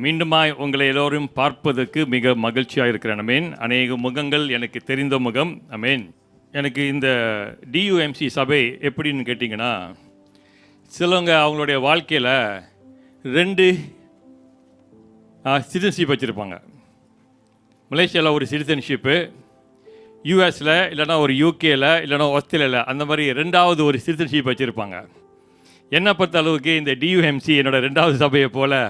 மீண்டுமாய் உங்களை எல்லோரும் பார்ப்பதற்கு மிக மகிழ்ச்சியாக இருக்கிறேன். அமேன். அநேக முகங்கள் எனக்கு தெரிந்த முகம். அமேன். எனக்கு இந்த டியூஎம்சி சபை எப்படின்னு கேட்டிங்கன்னா, சிலவங்க அவங்களுடைய வாழ்க்கையில் 2 சிட்டிசன்ஷிப் வச்சுருப்பாங்க. மலேசியாவில் ஒரு சிட்டிசன்ஷிப்பு, யூஎஸில் இல்லைனா ஒரு யூகேயில் இல்லைனா ஆஸ்திரேலியாவில் அந்த மாதிரி 2வது ஒரு சிட்டிசன்ஷிப் வச்சுருப்பாங்க. என்னை பொறுத்த அளவுக்கு இந்த டியூஎம்சி என்னோடய 2வது சபையை போல்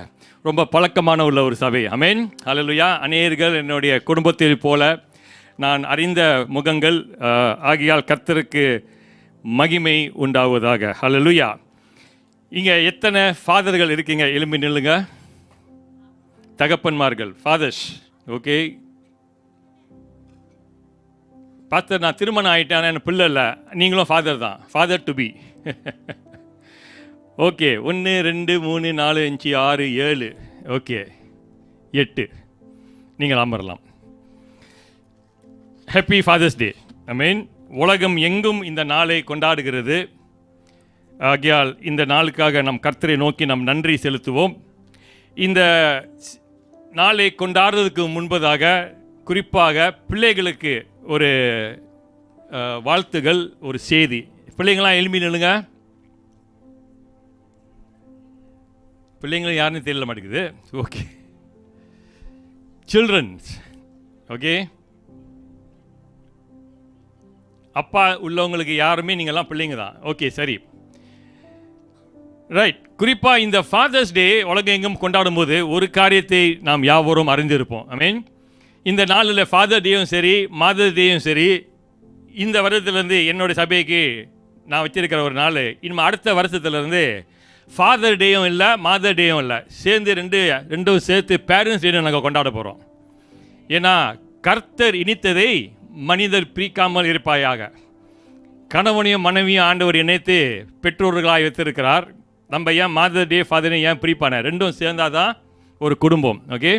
ரொம்ப பழக்கமான உள்ள ஒரு சபை. அமேன். ஹல்லேலூயா. அநேகர்கள் என்னுடைய குடும்பத்தில் போல நான் அறிந்த முகங்கள். ஆகியால் கர்த்தருக்கு மகிமை உண்டாவதாக. ஹல்லேலூயா. இங்கே எத்தனை ஃபாதர்கள் இருக்கீங்க? எழும்பி நில்லுங்க. தகப்பன்மார்கள், ஃபாதர்ஸ். ஓகே, பார்த்து நான் திருமணம் ஆகிட்டேன், ஆனால் எனக்கு பிள்ளை இல்லை. நீங்களும் ஃபாதர் தான், father to be. Okay, 1 2 3 4 5 6 7, okay 8. நீங்கள் அமரலாம். ஹாப்பி ஃபாதர்ஸ் டே. ஐ மீன், உலகம் எங்கும் இந்த நாளை கொண்டாடுகிறது. ஆகையால் இந்த நாளுக்காக நம் கர்த்தரை நோக்கி நாம் நன்றி செலுத்துவோம். இந்த நாளை கொண்டாடுறதுக்கு முன்பதாக குறிப்பாக பிள்ளைகளுக்கு ஒரு வாழ்த்துகள், ஒரு செய்தி. பிள்ளைங்களாம் எழுப்பி நில்லுங்க. பிள்ளைங்களும் யாருன்னு தெரியல மாட்டேங்குது. Okay, children's. ஓகே, அப்பா உள்ளவங்களுக்கு யாருமே நீங்கள்லாம் பிள்ளைங்க தான். ஓகே, சரி, ரைட். குறிப்பாக இந்த ஃபாதர்ஸ் டே உலகம் எங்கும் கொண்டாடும் போது ஒரு காரியத்தை நாம் யாவரும் அறிந்திருப்போம். ஐ மீன், இந்த நாளில் ஃபாதர் டேயும் சரி, மதர் டேயும் சரி, இந்த வருடத்துலேருந்து என்னோடய சபைக்கு நான் வச்சிருக்கிற ஒரு நாள், இனிமேல் அடுத்த வருஷத்துலேருந்து ஃபாதர் டேயும் இல்லை, மதர் டேயும் இல்லை, சேர்ந்து ரெண்டும் சேர்த்து பேரண்ட்ஸ் டேயும் நாங்கள் கொண்டாட போகிறோம். ஏன்னா கர்த்தர் இனித்ததை மனிதர் பிரிக்காமல் இருப்பாயாக. கணவனையும் மனைவியும் ஆண்டவர் இணைத்து பெற்றோர்களாக வைத்திருக்கிறார். நம்ம ஏன் மதர் டே ஃபாதர் டே ஏன் பிரிப்பான? ரெண்டும் சேர்ந்தால் தான் ஒரு குடும்பம். ஓகே,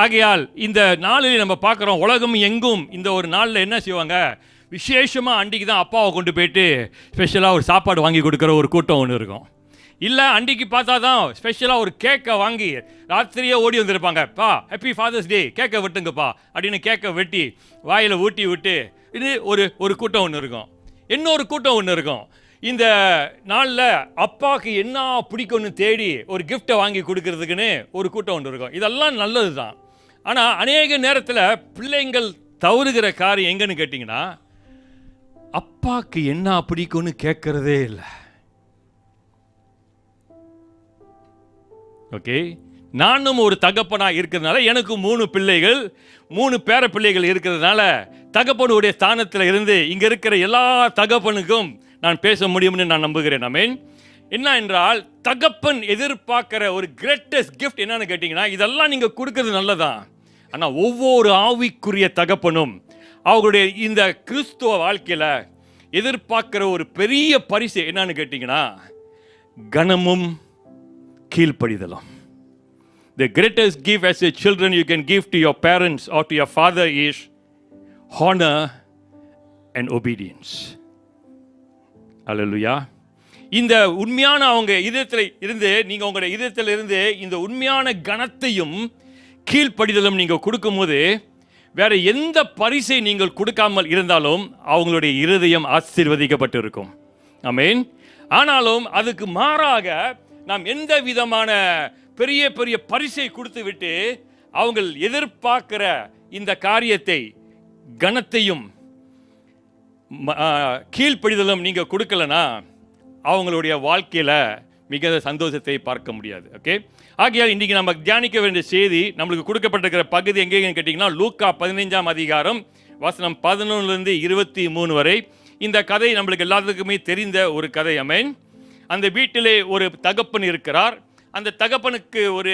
ஆகையால் இந்த நாளில் நம்ம பார்க்குறோம், உலகம் எங்கும் இந்த ஒரு நாளில் என்ன செய்வாங்க, விசேஷமாக அன்றைக்கி தான் அப்பாவை கொண்டு போயிட்டு ஸ்பெஷலாக ஒரு சாப்பாடு வாங்கி கொடுக்குற ஒரு கூட்டம் ஒன்று இருக்கும். இல்லை, அன்றைக்கி பார்த்தா தான் ஸ்பெஷலாக ஒரு கேக்கை வாங்கி ராத்திரியே ஓடி வந்திருப்பாங்க. பா, ஹாப்பி ஃபாதர்ஸ் டே, கேக்கை வெட்டுங்கப்பா அப்படின்னு கேக்கை வெட்டி வாயில் ஊட்டி விட்டு இது ஒரு கூட்டம் ஒன்று இருக்கும். இன்னொரு கூட்டம் ஒன்று இருக்கும். இந்த நாளில் அப்பாவுக்கு என்ன பிடிக்கும்னு தேடி ஒரு கிஃப்டை வாங்கி கொடுக்கறதுக்குன்னு ஒரு கூட்டம் ஒன்று இருக்கும். இதெல்லாம் நல்லது தான். ஆனால் அநேக நேரத்தில் பிள்ளைங்கள் தவறுகிற காரியம் எங்கன்னு கேட்டிங்கன்னா, அப்பாவுக்கு என்ன பிடிக்கும்னு கேட்கறதே இல்லை. ஓகே, நானும் ஒரு தகப்பனாக இருக்கிறதுனால எனக்கு 3 பிள்ளைகள், 3 பேர பிள்ளைகள் இருக்கிறதுனால தகப்பனுடைய ஸ்தானத்தில் இருந்து இங்கே இருக்கிற எல்லா தகப்பனுக்கும் நான் பேச முடியும்னு நான் நம்புகிறேன். ஆமென். என்ன என்றால், தகப்பன் எதிர்பார்க்கிற ஒரு கிரேட்டஸ்ட் கிஃப்ட் என்னன்னு கேட்டிங்கன்னா, இதெல்லாம் நீங்கள் கொடுக்கறது நல்லதான். ஆனால் ஒவ்வொரு ஆவிக்குரிய தகப்பனும் அவங்களுடைய இந்த கிறிஸ்துவ வாழ்க்கையில் எதிர்பார்க்கிற ஒரு பெரிய பரிசு என்னன்னு கேட்டிங்கன்னா, கனமும் கீழ்ப்படிதலும். The greatest gift as a children you can give to your parents or to your father is honor and obedience. அல்லேலூயா. இந்த உண்மையான அவங்க இதயத்தில் இருந்து, நீங்கள் உங்களுடைய இதயத்தில் இருந்து இந்த உண்மையான கனத்தையும் கீழ்ப்படிதலும் நீங்கள் கொடுக்கும்போது வேற எந்த பரிசை நீங்கள் கொடுக்காமல் இருந்தாலும் அவங்களுடைய இருதயம் ஆசீர்வதிக்கப்பட்டு இருக்கும். ஆமென். ஆனாலும் அதுக்கு மாறாக நாம் எந்த விதமான பெரிய பெரிய பரிசை கொடுத்து விட்டு அவங்க எதிர்பார்க்கிற இந்த காரியத்தை, கனத்தையும் கீழ்ப்படிதலும் நீங்கள் கொடுக்கலனா அவங்களுடைய வாழ்க்கையில் மிக சந்தோஷத்தை பார்க்க முடியாது. ஓகே, ஆகையால் இன்றைக்கி நம்ம தியானிக்க வேண்டிய செய்தி, நம்மளுக்கு கொடுக்கப்பட்டிருக்கிற பகுதி எங்கேன்னு கேட்டிங்கன்னா, லூக்கா 15ஆம் அதிகாரம் வசனம் 11லிருந்து 23 வரை. இந்த கதை நம்மளுக்கு எல்லாத்துக்குமே தெரிந்த ஒரு கதை. ஆமென். அந்த வீட்டிலே ஒரு தகப்பன் இருக்கிறார். அந்த தகப்பனுக்கு ஒரு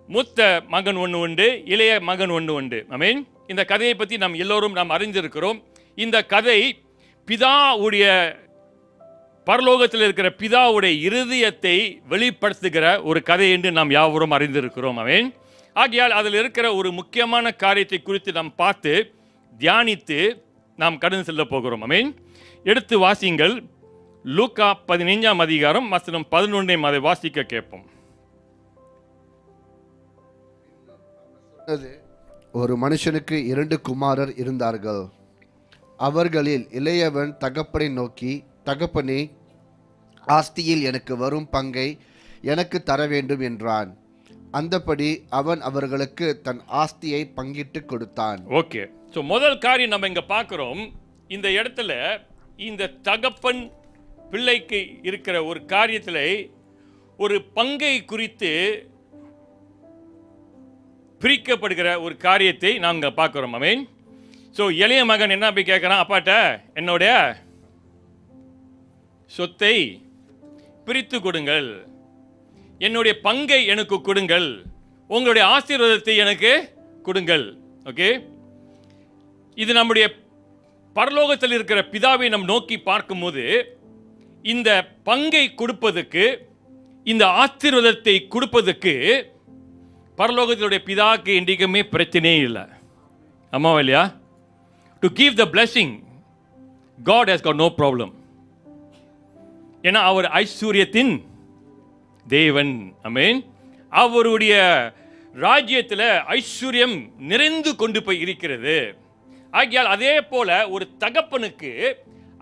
மூத்த மகன் ஒன்று உண்டு, இளைய மகன் ஒன்று உண்டு. ஆமென். இந்த கதையை பற்றி நாம் எல்லோரும் அறிந்திருக்கிறோம். இந்த கதை பிதாவுடைய, பரலோகத்தில் இருக்கிற பிதாவுடைய இருதயத்தை வெளிப்படுத்துகிற ஒரு கதை என்று நாம் யாவரும் அறிந்திருக்கிறோம். ஆமென். ஆகையால் அதில் இருக்கிற ஒரு முக்கியமான காரியத்தை குறித்து நாம் பார்த்து தியானித்து நாம் கடந்து செல்ல போகிறோம். ஆமென். எடுத்து வாசிங்கள். லூக்கா 15ஆம் அதிகாரம் வசனம் 11 அதை வாசிக்க கேட்போம். ஒரு மனுஷனுக்கு 2 குமாரர் இருந்தார்கள். அவர்களில் இளையவன் தகப்பனை நோக்கி, தகப்பனே, ஆஸ்தியில் எனக்கு வரும் பங்கை எனக்கு தர வேண்டும் என்றான். அந்தபடி அவன் அவர்களுக்கு தன் ஆஸ்தியை பங்கிட்டு கொடுத்தான். ஓகே, ஸோ முதல் காரியம் நம்ம இங்க பார்க்கிறோம். இந்த இடத்துல இந்த தகப்பன் பிள்ளைக்கு இருக்கிற ஒரு காரியத்தில் ஒரு பங்கை குறித்து பிரிக்கப்படுகிற ஒரு காரியத்தை நாங்கள் பார்க்குறோம். ஆமென். ஸோ இளைய மகன் என்ன போய் கேட்குறான், அப்பாட்ட என்னுடைய சொத்தை பிரித்து கொடுங்கள், என்னுடைய பங்கை எனக்கு கொடுங்கள், உங்களுடைய ஆசீர்வாதத்தை எனக்கு கொடுங்கள். ஓகே, இது நம்முடைய பரலோகத்தில் இருக்கிற பிதாவை நம் நோக்கி பார்க்கும்போது இந்த பங்கை கொடுப்பதற்கு, இந்த ஆசீர்வாதத்தை கொடுப்பதற்கு பரலோகத்தினுடைய பிதாவுக்கு என்றைக்குமே பிரச்சனையே இல்லை. ஆமாவா இல்லையா? To give the blessing God has God no problem. ஏன்னா அவர் ஐஸ்வர்யத்தின் தேவன். ஆமென். அவருடைய ராஜ்யத்தில் ஐஸ்வர்யம் நிறைந்து கொண்டு போய் இருக்கிறது. ஆகையால் அதே போல ஒரு தகப்பனுக்கு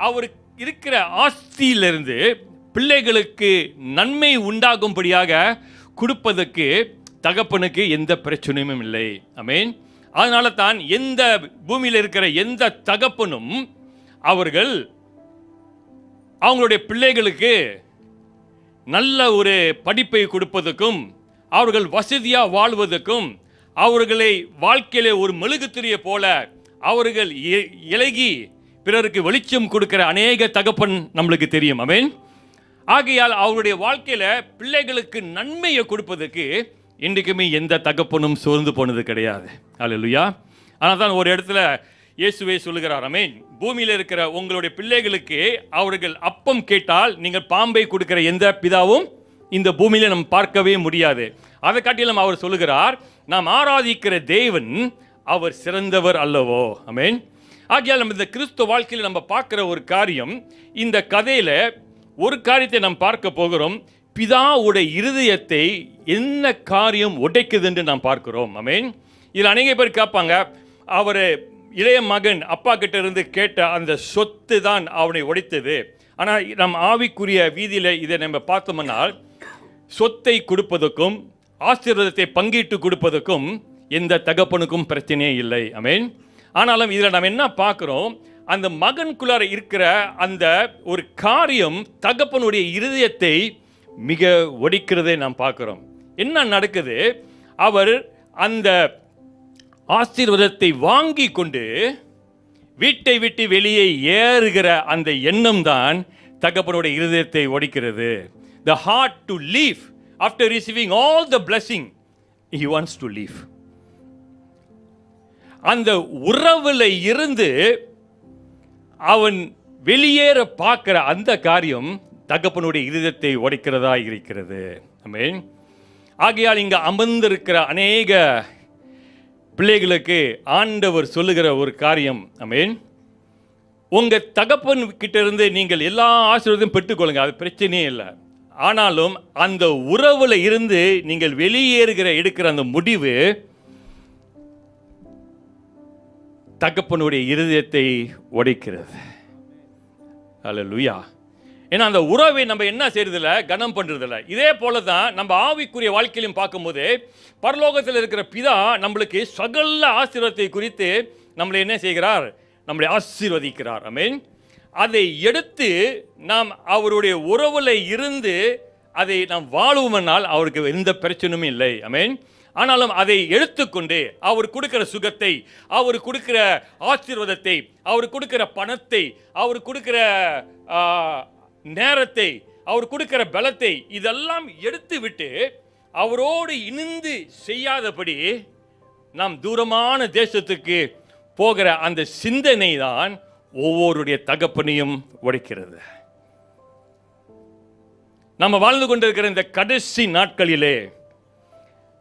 அவர் இருக்கிற ஆஸ்தியிலிருந்து பிள்ளைகளுக்கு நன்மை உண்டாகும்படியாக கொடுப்பதற்கு தகப்பனுக்கு எந்த பிரச்சனையும் இல்லை. ஆமென். அதனால தான் எந்த பூமியில் இருக்கிற எந்த தகப்பனும் அவர்கள் அவங்களுடைய பிள்ளைகளுக்கு நல்ல ஒரு படிப்பை கொடுப்பதற்கும், அவர்கள் வசதியாக வாழ்வதற்கும், அவர்களை வாழ்க்கையிலே ஒரு மெழுகுத்திரியை போல அவர்கள் இலகி பிறருக்கு வெளிச்சம் கொடுக்கிற அநேக தகப்பன் நம்மளுக்கு தெரியும். ஆமென். ஆகையால் அவருடைய வாழ்க்கையில் பிள்ளைகளுக்கு நன்மையை கொடுப்பதற்கு இன்றைக்குமே எந்த தகப்பனும் சோர்ந்து போனது கிடையாது. அல்லேலூயா. ஆனால் தான் ஒரு இடத்துல இயேசுவே சொல்லுகிறார், ஆமென், பூமியில் இருக்கிற உங்களுடைய பிள்ளைகளுக்கு அவர்கள் அப்பம் கேட்டால் நீங்கள் பாம்பை கொடுக்கிற எந்த பிதாவும் இந்த பூமியில நம்ம பார்க்கவே முடியாது. அதை காட்டிலும் அவர் சொல்லுகிறார், நாம் ஆராதிக்கிற தேவன் அவர் சிறந்தவர் அல்லவோ. ஆமென். ஆகையால் நம்ம இந்த கிறிஸ்துவ வாழ்க்கையில் நம்ம பார்க்கிற ஒரு காரியம், இந்த கதையில ஒரு காரியத்தை நாம் பார்க்க போகிறோம். பிதாவுடைய இருதயத்தை என்ன காரியம் உடைக்குது என்று நாம் பார்க்கிறோம். ஆமென். இதில் அநேக பேர் கேட்பாங்க, அவர் இளைய மகன் அப்பா கிட்ட இருந்து கேட்ட அந்த சொத்து தான் அவனை உடைத்தது. ஆனால் நம் ஆவிக்குரிய வீதியில் இதை நம்ம பார்த்தோம்னால் சொத்தை கொடுப்பதற்கும் ஆசீர்வாதத்தை பங்கிட்டு கொடுப்பதற்கும் எந்த தகப்பனுக்கும் பிரச்சனையே இல்லை. ஆமென். ஆனாலும் இதில் நாம் என்ன பார்க்குறோம், அந்த மகனுக்குள்ளார இருக்கிற அந்த ஒரு காரியம் தகப்பனுடைய இருதயத்தை மிக ஒடிக்கிறதை நாம் பார்க்கிறோம். என்ன நடக்குது, அவர் அந்த ஆசீர்வாதத்தை வாங்கி கொண்டு வீட்டை விட்டு வெளியே ஏறுகிற அந்த எண்ணம் தான் தகப்பனுடைய இருதயத்தை ஒடிக்கிறது. The heart to leave after receiving all the blessing, he wants to leave. அந்த உறவுல இருந்து அவன் வெளியேற பார்க்கிற அந்த காரியம் தகப்பனுடைய இருதயத்தை உடைக்கிறதா இருக்கிறது. ஆமென். ஆகையால் இங்க அமர்ந்திருக்கிற அநேக பிள்ளைகளுக்கு ஆண்டவர் சொல்லுகிற ஒரு காரியம், ஆமென், உங்க தகப்பன் கிட்ட இருந்து நீங்கள் எல்லா ஆசீர்வாதத்தையும் பெற்றுக்கொள்ளுங்க, அது பிரச்சனையே இல்லை. ஆனாலும் அந்த உறவுல இருந்து நீங்கள் வெளியேறுகிற எடுக்கிற அந்த முடிவு தகப்பனுடைய இருதயத்தை உடைக்கிறது. அல்லேலூயா. ஏன்னா அந்த உறவை நம்ம என்ன செய்யறதில்ல, கனம் பண்றதில்ல. இதே போல தான் நம்ம ஆவிக்குரிய வாழ்க்கையிலும் பார்க்கும்போது பரலோகத்தில் இருக்கிற பிதா நம்மளுக்கு சகல ஆசீர்வாதத்தை குறித்து நம்மளை என்ன செய்கிறார், நம்மளை ஆசீர்வதிக்கிறார். ஆமென். அதை எடுத்து நாம் அவருடைய உறவுல இருந்து அதை நாம் வாழுவோம்னால் அவருக்கு எந்த பிரச்சனையும் இல்லை. ஆமென். ஆனாலும் அதை எடுத்துக்கொண்டு அவர் கொடுக்கிற சுகத்தை, அவர் கொடுக்கிற ஆசீர்வாதத்தை, அவர் கொடுக்கிற பணத்தை, அவர் கொடுக்கிற நேரத்தை, அவர் கொடுக்கிற பலத்தை இதெல்லாம் எடுத்து விட்டு அவரோடு இணைந்து செய்யாதபடி நாம் தூரமான தேசத்துக்கு போகிற அந்த சிந்தனை தான் ஒவ்வொருடைய தகப்பனையும் உடைக்கிறது. நம்ம வாழ்ந்து கொண்டிருக்கிற இந்த கடைசி நாட்களிலே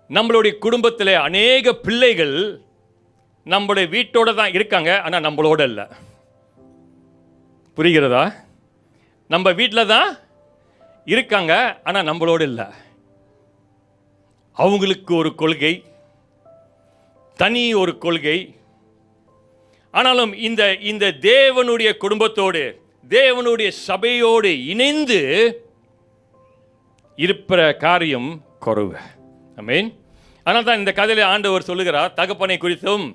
நம்மளுடைய குடும்பத்தில் அநேக பிள்ளைகள் நம்மளுடைய வீட்டோட தான் இருக்காங்க, ஆனால் நம்மளோட இல்லை. புரிகிறதா? நம்ம வீட்டில் தான் இருக்காங்க, ஆனால் நம்மளோட இல்லை. அவங்களுக்கு ஒரு கொள்கை, தனி ஒரு கொள்கை. ஆனாலும் இந்த தேவனுடைய குடும்பத்தோடு, தேவனுடைய சபையோடு இணைந்து இருப்பிற காரியம் குறைவு. ஆமென். அதனால தான் இந்த கதையில் ஆண்டவர் சொல்லுகிறார், தகப்பனை குறித்தும்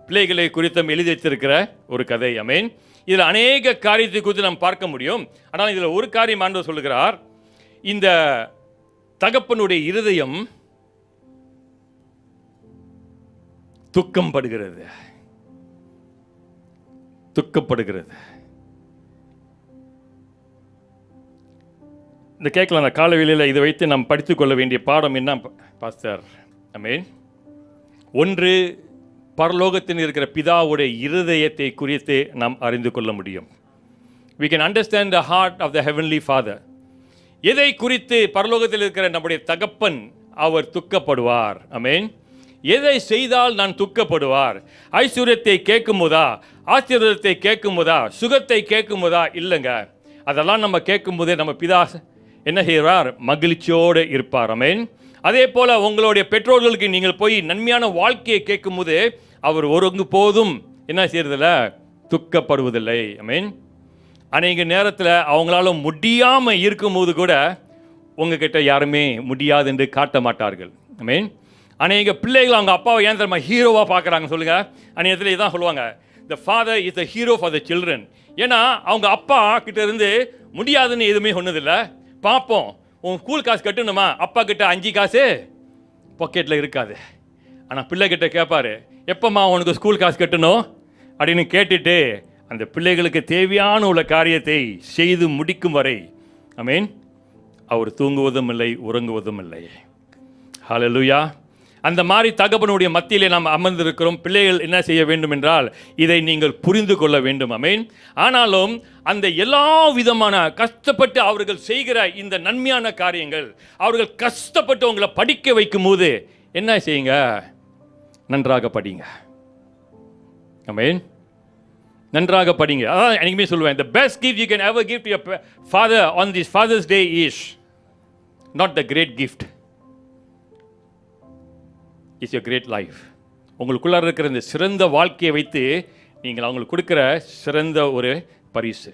பிள்ளைகளை குறித்தும் எழுதி வச்சிருக்கிற ஒரு கதை. ஆமென். இதில் அநேக காரியத்தை குறித்து நாம் பார்க்க முடியும். ஆனால் இதில் ஒரு காரியம் ஆண்டவர் சொல்லுகிறார், இந்த தகப்பனுடைய இருதயம் துக்கப்படுகிறது. இந்த கேட்கலாம், அந்த காலவெளியில் இதை வைத்து நாம் படித்துக்கொள்ள வேண்டிய பாடம் என்ன பாஸ்டர்? ஆமென். ஒன்று, பரலோகத்தில் இருக்கிற பிதாவுடைய இருதயத்தை குறித்து நாம் அறிந்து கொள்ள முடியும். We can understand the heart of the heavenly Father. எதை குறித்து பரலோகத்தில் இருக்கிற நம்முடைய தகப்பன் அவர் துக்கப்படுவார்? ஆமென். எதை செய்தால் நான் துக்கப்படுவார்? ஐஸ்வர்யத்தை கேட்கும் போதா, ஆசீர்வாதத்தை கேட்கும் போதா, சுகத்தை கேட்கும் போதா? இல்லைங்க. அதெல்லாம் நம்ம கேட்கும் போதே நம்ம பிதா என்ன செய்வார்? மகிழ்ச்சியோடு இருப்பார். ஆமென். அதே போல் உங்களுடைய பெற்றோர்களுக்கு நீங்கள் போய் நன்மையான வாழ்க்கையை கேட்கும் போது அவர் ஒருங்கு போதும் என்ன செய்யறதில்ல? துக்கப்படுவதில்லை. ஆமென். அநேக நேரத்தில் அவங்களால முடியாமல் இருக்கும்போது கூட உங்ககிட்ட யாருமே முடியாது என்று காட்ட மாட்டார்கள். ஆமென். அநேக பிள்ளைகள் அவங்க அப்பாவை ஏன் தெரியுமா ஹீரோவாக பார்க்குறாங்க? சொல்லுங்கள். அநேகத்தில் இதான் சொல்லுவாங்க, the father is the hero for the children. ஏன்னா அவங்க அப்பா கிட்ட இருந்து முடியாதுன்னு எதுவுமே சொன்னதில்லை. பார்ப்போம், உன் ஸ்கூல் காசு கட்டணுமா? அப்பா கிட்ட 5 காசு பாக்கெட்டில் இருக்காது. ஆனால் பிள்ளைகிட்ட கேட்பாரு, எப்போம்மா உனக்கு ஸ்கூல் காசு கட்டணும் அப்படின்னு கேட்டுட்டு அந்த பிள்ளைகளுக்கு தேவையான உள்ள காரியத்தை செய்து முடிக்கும் வரை ஆமென் அவர் தூங்குவதும் இல்லை, உறங்குவதும் இல்லை. ஹல்லேலூயா. அந்த மாதிரி தகப்பனுடைய மத்தியிலே நாம் அமர்ந்திருக்கிறோம். பிள்ளைகள் என்ன செய்ய வேண்டும் என்றால் இதை நீங்கள் புரிந்து கொள்ள வேண்டும். ஆமென். ஆனாலும் அந்த எல்லா விதமான கஷ்டப்பட்டு அவர்கள் செய்கிற இந்த நன்மையான காரியங்கள், அவர்கள் கஷ்டப்பட்டு உங்களை படிக்க வைக்கும் போது என்ன செய்யுங்க? நன்றாக படிங்க. ஆமென். நன்றாக படிங்க. அதான் எனக்குமே சொல்லுவேன், the best gift you can ever give to your father on this Father's Day is not the great gift, is your great life. உங்களுக்குள்ள இருக்கிற இந்த சிறந்த வாழ்க்கையை வைத்து நீங்கள் அவங்களுக்கு கொடுக்கிற சிறந்த ஒரு பரிசு.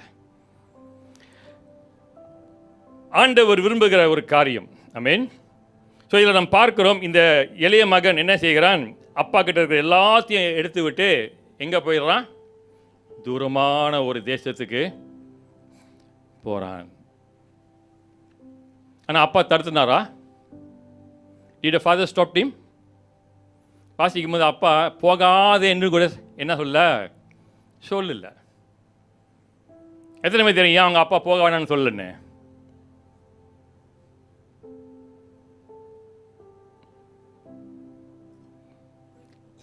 ஆண்டவர் விரும்புகிற ஒரு காரியம். ஆமென். ஸோ இதில் நாம் பார்க்கிறோம், இந்த இளைய மகன் என்ன செய்கிறான்? அப்பா கிட்ட இருக்கிற எல்லாத்தையும் எடுத்து விட்டு எங்கே போயிடுறான்? தூரமான ஒரு தேசத்துக்கு போகிறான். ஆனால் அப்பா தடுத்துனாரா? Did the father stop him? வாசிக்கும் போது அப்பா போகாத என்று கூட என்ன சொல்லல. எத்தனை பேர் தெரியும் அவங்க அப்பா போக வேணான்னு சொல்லுன்னு?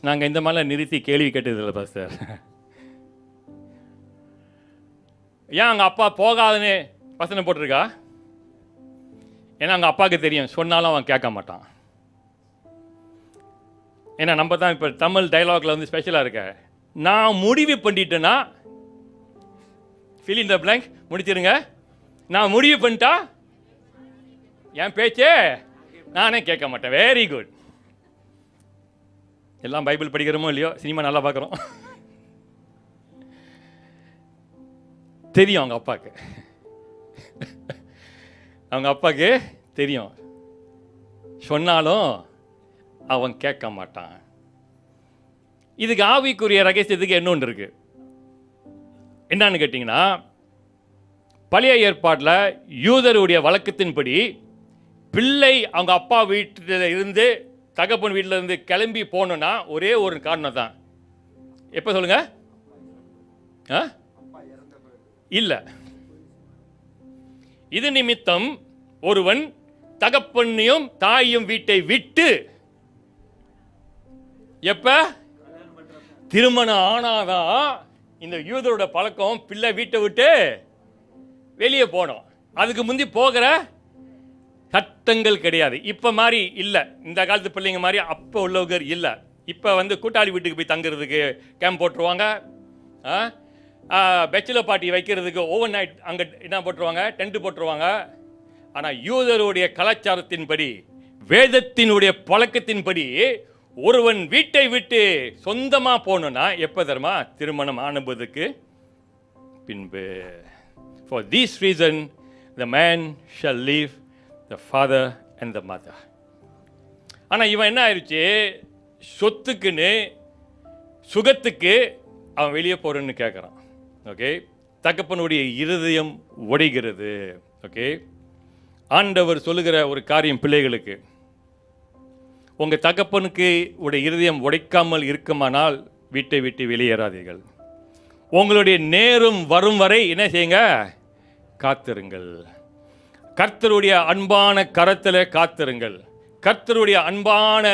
நாங்கள் இந்த மாதிரிலாம் நிறுத்தி கேள்வி கேட்டதில்லை பாஸ்டர். ஏன் அவங்க அப்பா போகாதுன்னு வசனம் போட்டிருக்கா? ஏன்னா அவங்க அப்பாவுக்கு தெரியும், சொன்னாலும் அவன் கேட்க மாட்டான். ஏன்னா நம்ம தான் இப்போ தமிழ் டைலாக்ல வந்து ஸ்பெஷலாக இருக்க, நான் முடிவு பண்ணிட்டேன்னா fill in the blank முடிச்சிருங்க. நான் முடிவு பண்ணிட்டா என் பேச்சே நானே கேட்க மாட்டேன். Very good. எல்லாம் பைபிள் படிக்கிறோமோ இல்லையோ, சினிமா நல்லா பார்க்குறோம். தெரியும் அவங்க அப்பாவுக்கு தெரியும், சொன்னாலும் அவன் கேட்க மாட்டான். இதுக்கு ஆவிக்குரிய ரகசியத்துக்கு இன்னொன்று இருக்கு. என்னன்னு கேட்டிங்கன்னா, பழைய ஏற்பாட்டில் யூதருடைய வழக்கத்தின்படி பிள்ளை அவங்க அப்பா வீட்டில் இருந்து தகப்பன் வீட்டில் இருந்து கிளம்பி போகணுன்னா ஒரே ஒரு காரணம் தான். எப்போ சொல்லுங்க? இல்லை. இது நிமித்தம் ஒருவன் தகப்பனையும் தாயும் வீட்டை விட்டு எப்ப திருமணம் ஆனாதான் இந்த யூதரோட பழக்கம் பிள்ளை வீட்டை விட்டு வெளியே போனோம். அதுக்கு முந்தி போகிற சட்டங்கள் கிடையாது. இப்போ மாதிரி இல்லை, இந்த காலத்து பிள்ளைங்க மாதிரி அப்போ உள்ளவங்க இல்லை. இப்போ வந்து கூட்டாளி வீட்டுக்கு போய் தங்குறதுக்கு கேம்ப் போட்டுருவாங்க, பேச்சுலர் பார்ட்டி வைக்கிறதுக்கு ஓவர் நைட் அங்கே என்ன போட்டுருவாங்க, டென்ட் போட்டுருவாங்க. ஆனால் யூதருடைய கலாச்சாரத்தின்படி, வேதத்தினுடைய பழக்கத்தின்படி ஒருவன் வீட்டை விட்டு சொந்தமா போகணும்னா எப்ப தெரியுமா? திருமணம் ஆனபோதுக்கு பின்பு. For this reason the man shall leave the father and the mother. ஆனா இவன் என்ன ஆயிடுச்சு? சொத்துக்குன்னு சுகத்துக்கு அவன் வெளியே போறேன்னு கேட்குறான். ஓகே, தகப்பனுடைய இருதயம் உடைகிறது. ஓகே, ஆண்டவர் சொல்லுகிற ஒரு காரியம் பிள்ளைகளுக்கு, உங்க தகப்பனுக்கு உடைய இருதயம் உடைக்காமல் இருக்குமானால் வீட்டை விட்டு வெளியேறாதீர்கள். உங்களுடைய நேரம் வரும் வரை என்ன செய்யுங்க? காத்திருங்கள். கர்த்தருடைய அன்பான கரத்திலே காத்திருங்கள். கர்த்தருடைய அன்பான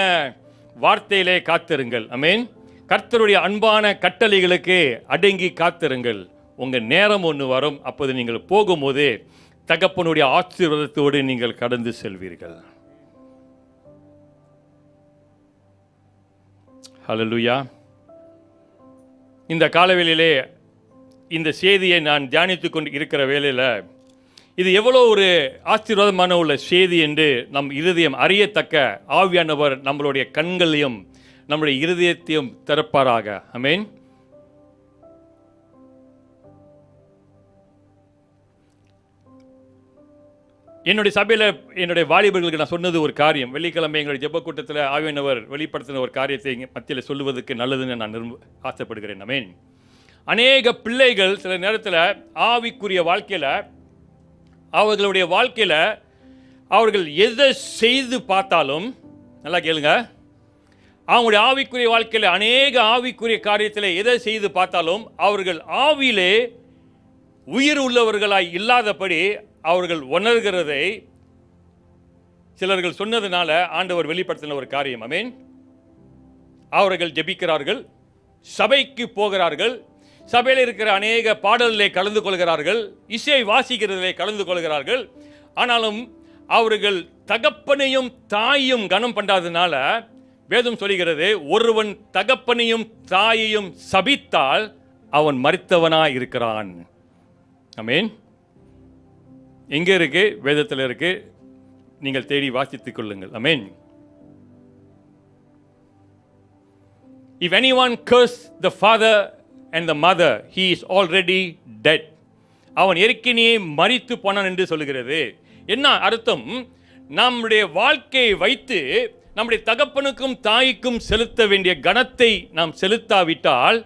வார்த்தையிலே காத்திருங்கள். ஆமென். கர்த்தருடைய அன்பான கட்டளைகளுக்கு அடங்கி காத்திருங்கள். உங்க நேரம் ஒன்று வரும், அப்போது நீங்கள் போகும்போது தகப்பனுடைய ஆசீர்வாதத்தோடு நீங்கள் கடந்து செல்வீர்கள். ஹல்லேலூயா. இந்த காலவெளியிலே இந்த செய்தியை நான் தியானித்து கொண்டு இருக்கிற வேளையில் இது எவ்வளோ ஒரு ஆசீர்வாதமான உள்ள செய்தி என்று நம் இருதயம் அறியத்தக்க ஆவியானவர் நம்மளுடைய கண்களையும் நம்முடைய இருதயத்தையும் திறப்பாராக. ஆமென். என்னுடைய சபையில் என்னுடைய வாலிபர்களுக்கு நான் சொன்னது ஒரு காரியம். வெள்ளிக்கிழமை எங்களுடைய ஜெப கூட்டத்தில் ஆவியானவர் வெளிப்படுத்தின ஒரு காரியத்தை மத்தியில் சொல்லுவதற்கு நல்லதுன்னு நான் ஆசைப்படுகிறேன். ஆமென். அநேக பிள்ளைகள் சில நேரத்தில் ஆவிக்குரிய வாழ்க்கையில் அவர்களுடைய வாழ்க்கையில் அவர்கள் எதை செய்து பார்த்தாலும், நல்லா கேளுங்க, அவங்களுடைய ஆவிக்குரிய வாழ்க்கையில் அநேக ஆவிக்குரிய காரியத்தில் எதை செய்து பார்த்தாலும் அவர்கள் ஆவியிலே உயிர் உள்ளவர்களாய் இல்லாதபடி அவர்கள் உணர்கிறதை சிலர்கள் சொன்னதுனால ஆண்டவர் வெளிப்படுத்தின ஒரு காரியம். ஆமென். அவர்கள் ஜெபிக்கிறார்கள், சபைக்கு போகிறார்கள், சபையில் இருக்கிற அநேக பாடலிலே கலந்து கொள்கிறார்கள், இசை வாசிக்கிறதிலே கலந்து கொள்கிறார்கள். ஆனாலும் அவர்கள் தகப்பனையும் தாயையும் கனம் பண்ணாதனால வேதம் சொல்லுகிறது, ஒருவன் தகப்பனையும் தாயையும் சபித்தால் அவன் மரித்தவனாய் இருக்கிறான். ஆமென். எங்கே இருக்கு? வேதத்தில் இருக்கு, நீங்கள் தேடி வாசித்துக் கொள்ளுங்கள். ஆமென். If anyone curse the father and the mother, he is already dead. அவன் ஏற்கனவே மரித்து போனான் என்று சொல்லுகிறது. என்ன அர்த்தம்? நம்முடைய வாழ்க்கையை வைத்து நம்முடைய தகப்பனுக்கும் தாய்க்கும் செலுத்த வேண்டிய கனத்தை நாம் செலுத்தாவிட்டால்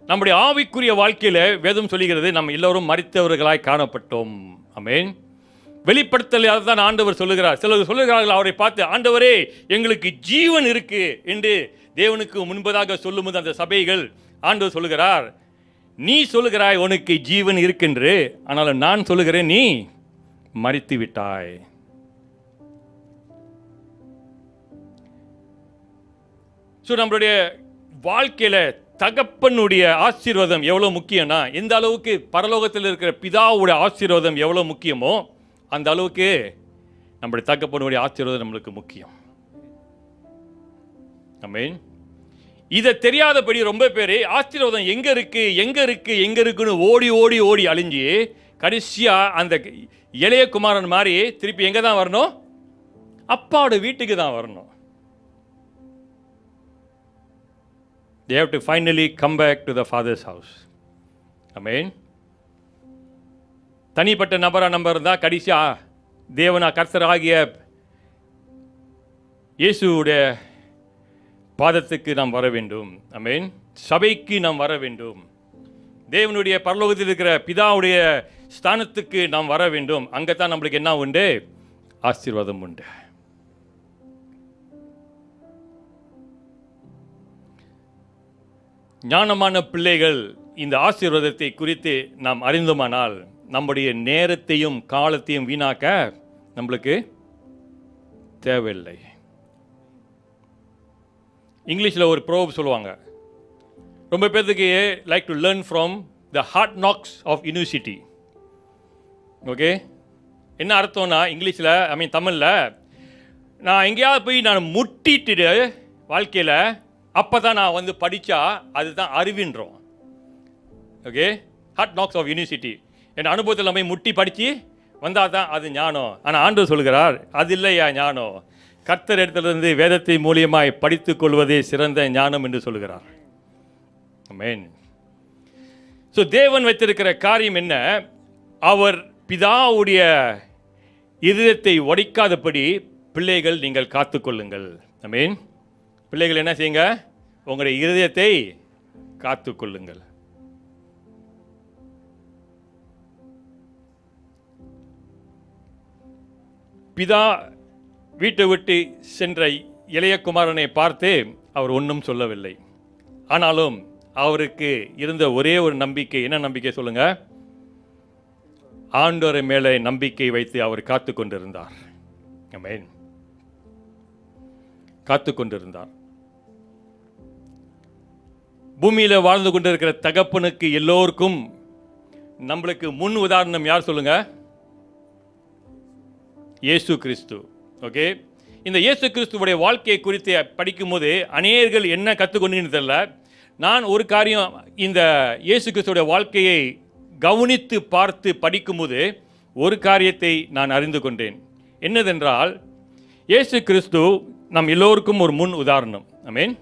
நம்முடைய ஆவிக்குரிய வாழ்க்கையில் வேதம் சொல்லுகிறது நம்ம எல்லோரும் மரித்தவர்களாய் காணப்பட்டோம். ஆமென். வெளிப்படுத்தல் தான் ஆண்டவர் சொல்லுகிறார். சிலர் சொல்லுகிறார்கள் அவரை பார்த்து, ஆண்டவரே எங்களுக்கு ஜீவன் இருக்கு என்று தேவனுக்கு முன்பதாக சொல்லும்போது அந்த சபைகள் ஆண்டவர் சொல்லுகிறார், நீ சொல்லுகிறாய் உனக்கு ஜீவன் இருக்கென்று, ஆனால் நான் சொல்லுகிறேன் நீ மரித்து விட்டாய். ஸோ நம்மளுடைய வாழ்க்கையில் தகப்பனுடைய ஆசீர்வாதம் எவ்வளோ முக்கியம்னா, எந்த அளவுக்கு பரலோகத்தில் இருக்கிற பிதாவுடைய ஆசீர்வாதம் எவ்வளோ முக்கியமோ அந்த அளவுக்கு நம்முடைய தகப்பனுடைய ஆசீர்வாதம் நம்மளுக்கு முக்கியம். ஆமென். இதை தெரியாதபடி ரொம்ப பேர் ஆசீர்வாதம் எங்கே இருக்கு எங்கே இருக்கு எங்கே இருக்குன்னு ஓடி ஓடி ஓடி அழிஞ்சு கடைசியாக அந்த இளைய குமாரன் மாதிரி திருப்பி எங்கே தான் வரணும்? அப்பாவோட வீட்டுக்கு தான் வரணும். They have to finally come back to the father's house. Amen. தனிப்பட்ட நபர் இருந்தால் கடைசியா தேவனா கர்த்தர் ஆகிய இயேசுவுடைய பாதத்துக்கு நாம் வர வேண்டும். ஆமென். சபைக்கு நாம் வர வேண்டும். தேவனுடைய பரலோகத்தில் இருக்கிற பிதாவுடைய ஸ்தானத்துக்கு நாம் வர வேண்டும். அங்கே தான் நம்மளுக்கு என்ன உண்டு? ஆசீர்வாதம் உண்டு. ஞானமான பிள்ளைகள் இந்த ஆசீர்வாதத்தை குறித்து நாம் அறிந்தோமானால் நம்முடைய நேரத்தையும் காலத்தையும் வீணாக்க நம்மளுக்கு தேவையில்லை. இங்கிலீஷில் ஒரு ப்ரோவர்ப் சொல்லுவாங்க, ரொம்ப பேருக்கு like to learn from the hard knocks of university. Okay, என்ன அர்த்தம்னா இங்கிலீஷில் தமிழில், நான் எங்கேயாவது போய் நான் முட்டிட்டு வாழ்க்கையில் அப்போ தான் நான் படித்தா அதுதான் அறிவின்றோம். Okay, hard knocks of university. என் அனுபவத்தில் நம்ம முட்டி படித்து வந்தால் தான் அது ஞானம். ஆனால் ஆண்டவர் சொல்கிறார் அது இல்லையா ஞானம். கர்த்தர் இடத்திலிருந்து வேதத்தை மூலியமாய் படித்துக் கொள்வதே சிறந்த ஞானம் என்று சொல்கிறார். ஆமென். ஸோ தேவன் வைத்திருக்கிற காரியம் என்ன? அவர் பிதாவுடைய இதயத்தை உடைக்காதபடி பிள்ளைகள் நீங்கள் காத்துக்கொள்ளுங்கள். ஆமென். பிள்ளைகள் என்ன செய்யுங்க? உங்களுடைய இருதயத்தை காத்துக்கொள்ளுங்கள். பிதா வீட்டை விட்டு சென்ற இளைய குமாரனை பார்த்து அவர் ஒன்றும் சொல்லவில்லை. ஆனாலும் அவருக்கு இருந்த ஒரே ஒரு நம்பிக்கை, என்ன நம்பிக்கை சொல்லுங்க? ஆண்டவரை மேலே நம்பிக்கை வைத்து அவர் காத்து கொண்டிருந்தார். ஆமென். காத்து கொண்டிருந்தார். பூமியில வாழ்ந்து கொண்டிருக்கிற தகப்பனுக்கு எல்லோருக்கும் நம்மளுக்கு முன் உதாரணம் யார் சொல்லுங்க? இயேசு கிறிஸ்து. ஓகே, இந்த இயேசு கிறிஸ்துவுடைய வாழ்க்கையை குறித்து படிக்கும் போது அநேகர்கள் என்ன கற்றுக்கொண்டு தெரியல. நான் ஒரு காரியம் இந்த இயேசு கிறிஸ்துவுடைய வாழ்க்கையை கவனித்து பார்த்து படிக்கும்போது ஒரு காரியத்தை நான் அறிந்து கொண்டேன். என்னதென்றால், இயேசு கிறிஸ்து நம் எல்லோருக்கும் ஒரு முன் உதாரணம். ஆமென்.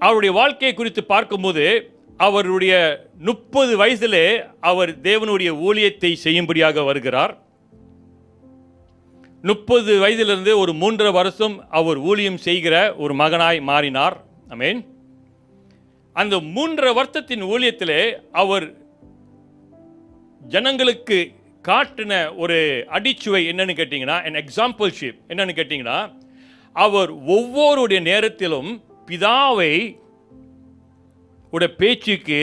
அவருடைய வாழ்க்கையை குறித்து பார்க்கும்போது அவருடைய 30 வயதிலே அவர் தேவனுடைய ஊழியத்தை செய்யும்படியாக வருகிறார். 30 வயதிலிருந்து ஒரு 3.5 வருஷம் அவர் ஊழியம் செய்கிற ஒரு மகனாய் மாறினார். ஆமென். அந்த 3.5 வருஷத்தின் ஊழியத்திலே அவர் ஜனங்களுக்கு காட்டின ஒரு அடிச்சுவை என்னன்னு கேட்டிங்கன்னா, an exampleship என்னன்னு கேட்டிங்கன்னா, அவர் ஒவ்வொருடைய நேரத்திலும் பிதாவை உடைய பேச்சுக்கு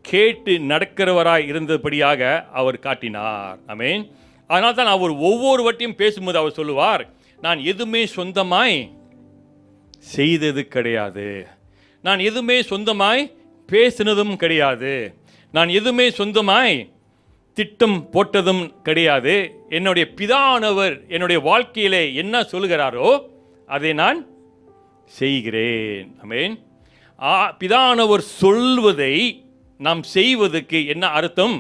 கேட்டு நடக்கிறவராய் இருந்தபடியாக அவர் காட்டினார். ஆமென். அதனால தான் அவர் ஒவ்வொரு வாட்டியும் பேசும்போது அவர் சொல்லுவார், நான் எதுவுமே சொந்தமாய் செய்தது கிடையாது, நான் எதுவுமே சொந்தமாய் பேசினதும் கிடையாது, நான் எதுவுமே சொந்தமாய் திட்டம் போட்டதும் கிடையாது. என்னுடைய பிதானவர் என்னுடைய வாழ்க்கையிலே என்ன சொல்லுகிறாரோ அதை நான் செய்கிறேன். ஆமென். பிதானவர் சொல்வதை நாம் செய்வதற்கு என்ன அர்த்தம்?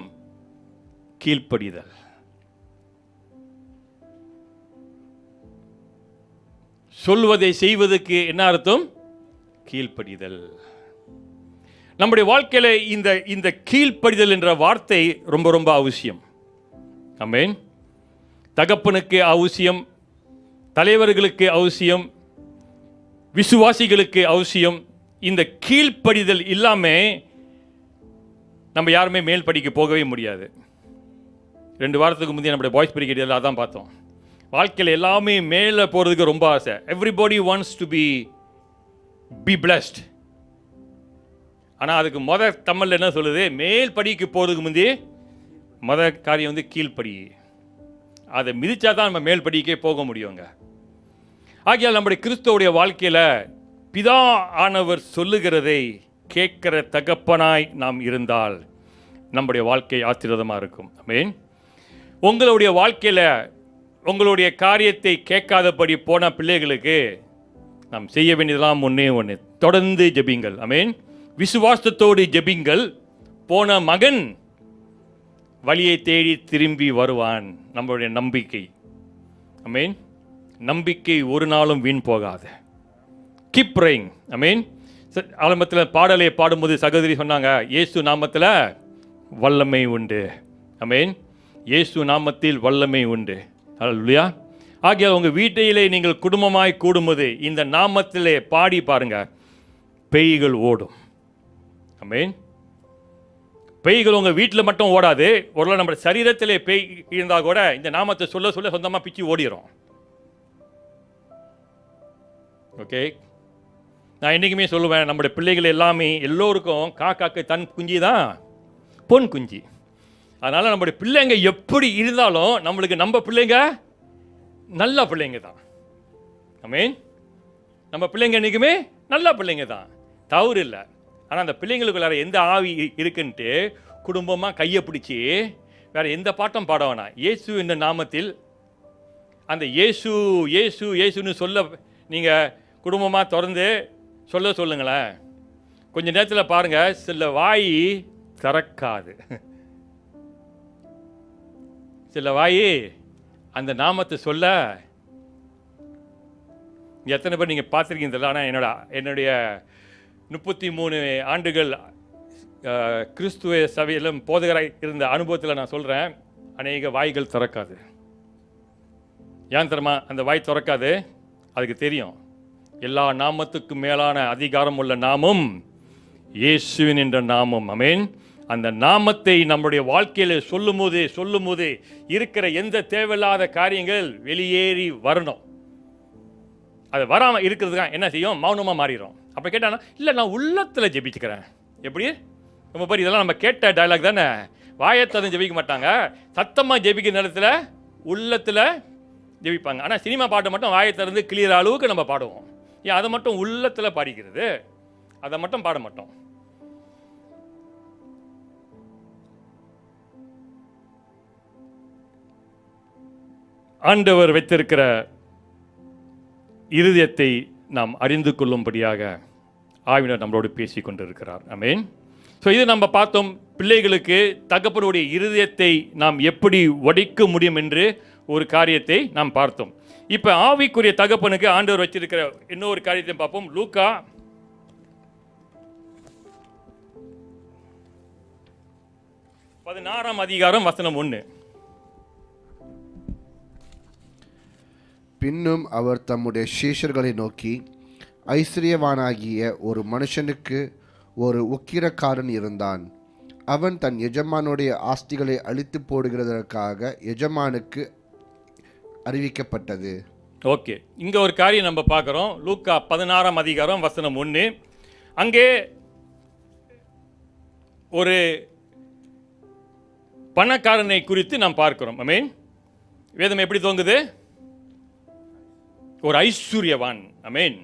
கீழ்ப்படிதல். சொல்வதை செய்வதற்கு என்ன அர்த்தம்? கீழ்ப்படிதல். நம்முடைய வாழ்க்கையில இந்த கீழ்ப்படிதல் என்ற வார்த்தை ரொம்ப ரொம்ப அவசியம். ஆமென். தகப்பனுக்கு அவசியம், தலைவர்களுக்கு அவசியம், விசுவாசிகளுக்கு அவசியம். இந்த கீழ்ப்படிதல் இல்லாம நம்ம யாருமே மேல் படிக்க போகவே முடியாது. 2 வாரத்துக்கு முந்தைய நம்முடைய பாய்ஸ் பிரிகேடியர் அதான் பார்த்தோம். வாழ்க்கையில் எல்லாமே மேலே போகிறதுக்கு ரொம்ப ஆசை. Everybody wants to be blessed. ஆனால் அதுக்கு தமிழில் என்ன சொல்லுது? மேல் படிக்கு போகிறதுக்கு முந்தைய காரியம் கீழ்ப்படி. அதை மிதிச்சா தான் நம்ம மேல் படிக்கே போக முடியுங்க. ஆகையால் நம்முடைய கிறிஸ்துவோடைய வாழ்க்கையில் பிதா ஆனவர் சொல்லுகிறதை கேட்கிற தகப்பனாய் நாம் இருந்தால் நம்முடைய வாழ்க்கை ஆசீர்வாதமாக இருக்கும். ஆமென். உங்களுடைய வாழ்க்கையில் உங்களுடைய காரியத்தை கேட்காதபடி போன பிள்ளைகளுக்கு நாம் செய்ய வேண்டியதெல்லாம் ஒன்று, தொடர்ந்து ஜெபிங்கள். ஆமென். விசுவாசத்தோடு ஜெபிங்கள். போன மகன் வழியை தேடி திரும்பி வருவான். நம்மளுடைய நம்பிக்கை. ஆமென். நம்பிக்கை ஒரு நாளும் வீண் போகாது. Keep praying. ஆமென். ஆரம்பத்தில் பாடலை பாடும்போது சகோதரி சொன்னாங்க, இயேசு நாமத்தில் வல்லமை உண்டு. ஆமென். இயேசு நாமத்தில் வல்லமை உண்டு. அல்லேலூயா. ஆகிய உங்கள் வீட்டிலே நீங்கள் குடும்பமாய் கூடும்போது இந்த நாமத்திலே பாடி பாருங்க, பேய்கள் ஓடும். ஆமென். பேய்கள் உங்கள் வீட்டில் மட்டும் ஓடாது. ஒரு நம்ம சரீரத்திலே பேய் இருந்தால் கூட இந்த நாமத்தை சொல்ல சொல்ல சொந்தமாக பிச்சு ஓடிடும். ஓகே. நான் என்றைக்குமே சொல்லுவேன், நம்முடைய பிள்ளைகள் எல்லாமே எல்லோருக்கும் காக்காக்கு தன் குஞ்சு தான் பொன் குஞ்சு. அதனால் நம்முடைய பிள்ளைங்க எப்படி இருந்தாலும் நம்மளுக்கு நம்ம பிள்ளைங்க நல்ல பிள்ளைங்க தான். ஆமென். நம்ம பிள்ளைங்க என்றைக்குமே நல்ல பிள்ளைங்க தான், தவறு இல்லை. ஆனால் அந்த பிள்ளைங்களுக்குள்ளார எந்த ஆவி இருக்குன்ட்டு குடும்பமாக கையை பிடிச்சி வேறு எந்த பாட்டம் பாட வேணாம். இயேசு என்ற நாமத்தில் அந்த இயேசு இயேசு இயேசுன்னு சொல்ல நீங்கள் குடும்பமாக திறந்து சொல்லுங்களேன். கொஞ்சம் நேரத்தில் பாருங்கள், சில வாய் திறக்காது. சில வாய் அந்த நாமத்தை சொல்ல எத்தனை பேர் நீங்கள் பார்த்துருக்கீங்க தெரியல. ஆனால் என்னுடைய 33 ஆண்டுகள் கிறிஸ்துவ சபையிலும் போதகராய் இருந்த அனுபவத்தில் நான் சொல்கிறேன், அநேக வாய்கள் திறக்காது. ஏன் தெரியுமா அந்த வாய் திறக்காது? அதுக்கு தெரியும், எல்லா நாமத்துக்கும் மேலான அதிகாரம் உள்ள நாமம் இயேசுவின் என்ற நாமம். ஆமென். அந்த நாமத்தை நம்முடைய வாழ்க்கையில் சொல்லும் போது இருக்கிற எந்த தேவையில்லாத காரியங்கள் வெளியேறி வரணும். அது வராமல் இருக்கிறது தான் என்ன செய்யும்? மௌனமாக மாறிடும். அப்போ கேட்டானா, இல்லை நான் உள்ளத்தில் ஜெபிச்சுக்கிறேன். எப்படி? ரொம்ப பேர் இதெல்லாம் நம்ம கேட்ட டயலாக் தானே. வாயத்தை ஜெபிக்க மாட்டாங்க, சத்தமாக ஜெபிக்கிற நேரத்தில் உள்ளத்தில் ஜெபிப்பாங்க. ஆனால் சினிமா பாட்டை மட்டும் வாயத்திலிருந்து கிளியர் அளவுக்கு நம்ம பாடுவோம். ஏன் அதை மட்டும் உள்ளத்தில் பாடிக்கிறது? அதை மட்டும் பாட மாட்டோம். ஆண்டவர் வைத்திருக்கிற இருதயத்தை நாம் அறிந்து கொள்ளும்படியாக ஆவினர் நம்மளோடு பேசி கொண்டிருக்கிறார். ஆமென். ஸோ இது நம்ம பார்த்தோம், பிள்ளைகளுக்கு தகப்பனுடைய இருதயத்தை நாம் எப்படி உடைக்க முடியும் என்று ஒரு காரியத்தை நாம் பார்த்தோம். இப்போ ஆவிக்குரிய தகப்பனுக்கு ஆண்டவர் வச்சிருக்கிற இன்னொரு காரியத்தை பார்ப்போம். லூக்கா 16 அதிகாரம் வசனம் 1. பின்னும் அவர் தம்முடைய சீஷர்களை நோக்கி, ஐஸ்வர்யவானாகிய ஒரு மனுஷனுக்கு ஒரு உக்கிரக்காரன் இருந்தான். அவன் தன் எஜமானுடைய ஆஸ்திகளை அழித்து போடுகிறதற்காக எஜமானுக்கு அறிவிக்கப்பட்டது. ஓகே, இங்கே ஒரு காரியம் நம்ம பார்க்குறோம். லூக்கா 16 அதிகாரம் வசனம் 1. அங்கே ஒரு பணக்காரனை குறித்து நாம் பார்க்கிறோம். ஆமென். வேதம் எப்படி தோங்குது? ஒரு ஐஸ்வர்யவான். ஆமென்.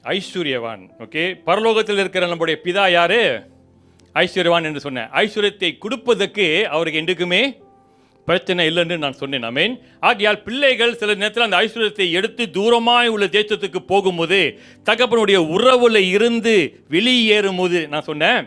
ஐஸ்வர்யவான். ஓகே, பரலோகத்தில் இருக்கிற நம்முடைய பிதா யாரு? ஐஸ்வர்யவான் என்று சொன்னேன். ஐஸ்வர்யத்தை கொடுப்பதற்கு அவருக்கு என்றுக்குமே பிரச்சனை இல்லைன்னு நான் சொன்னேன். ஆமென். ஆகையால் பிள்ளைகள் சில நேரத்தில் அந்த ஐஸ்வர்யத்தை எடுத்து தூரமாய் உள்ள தேசத்துக்கு போகும்போது, தகப்பனுடைய உறவுல இருந்து வெளியேறும் போது நான் சொன்னேன்,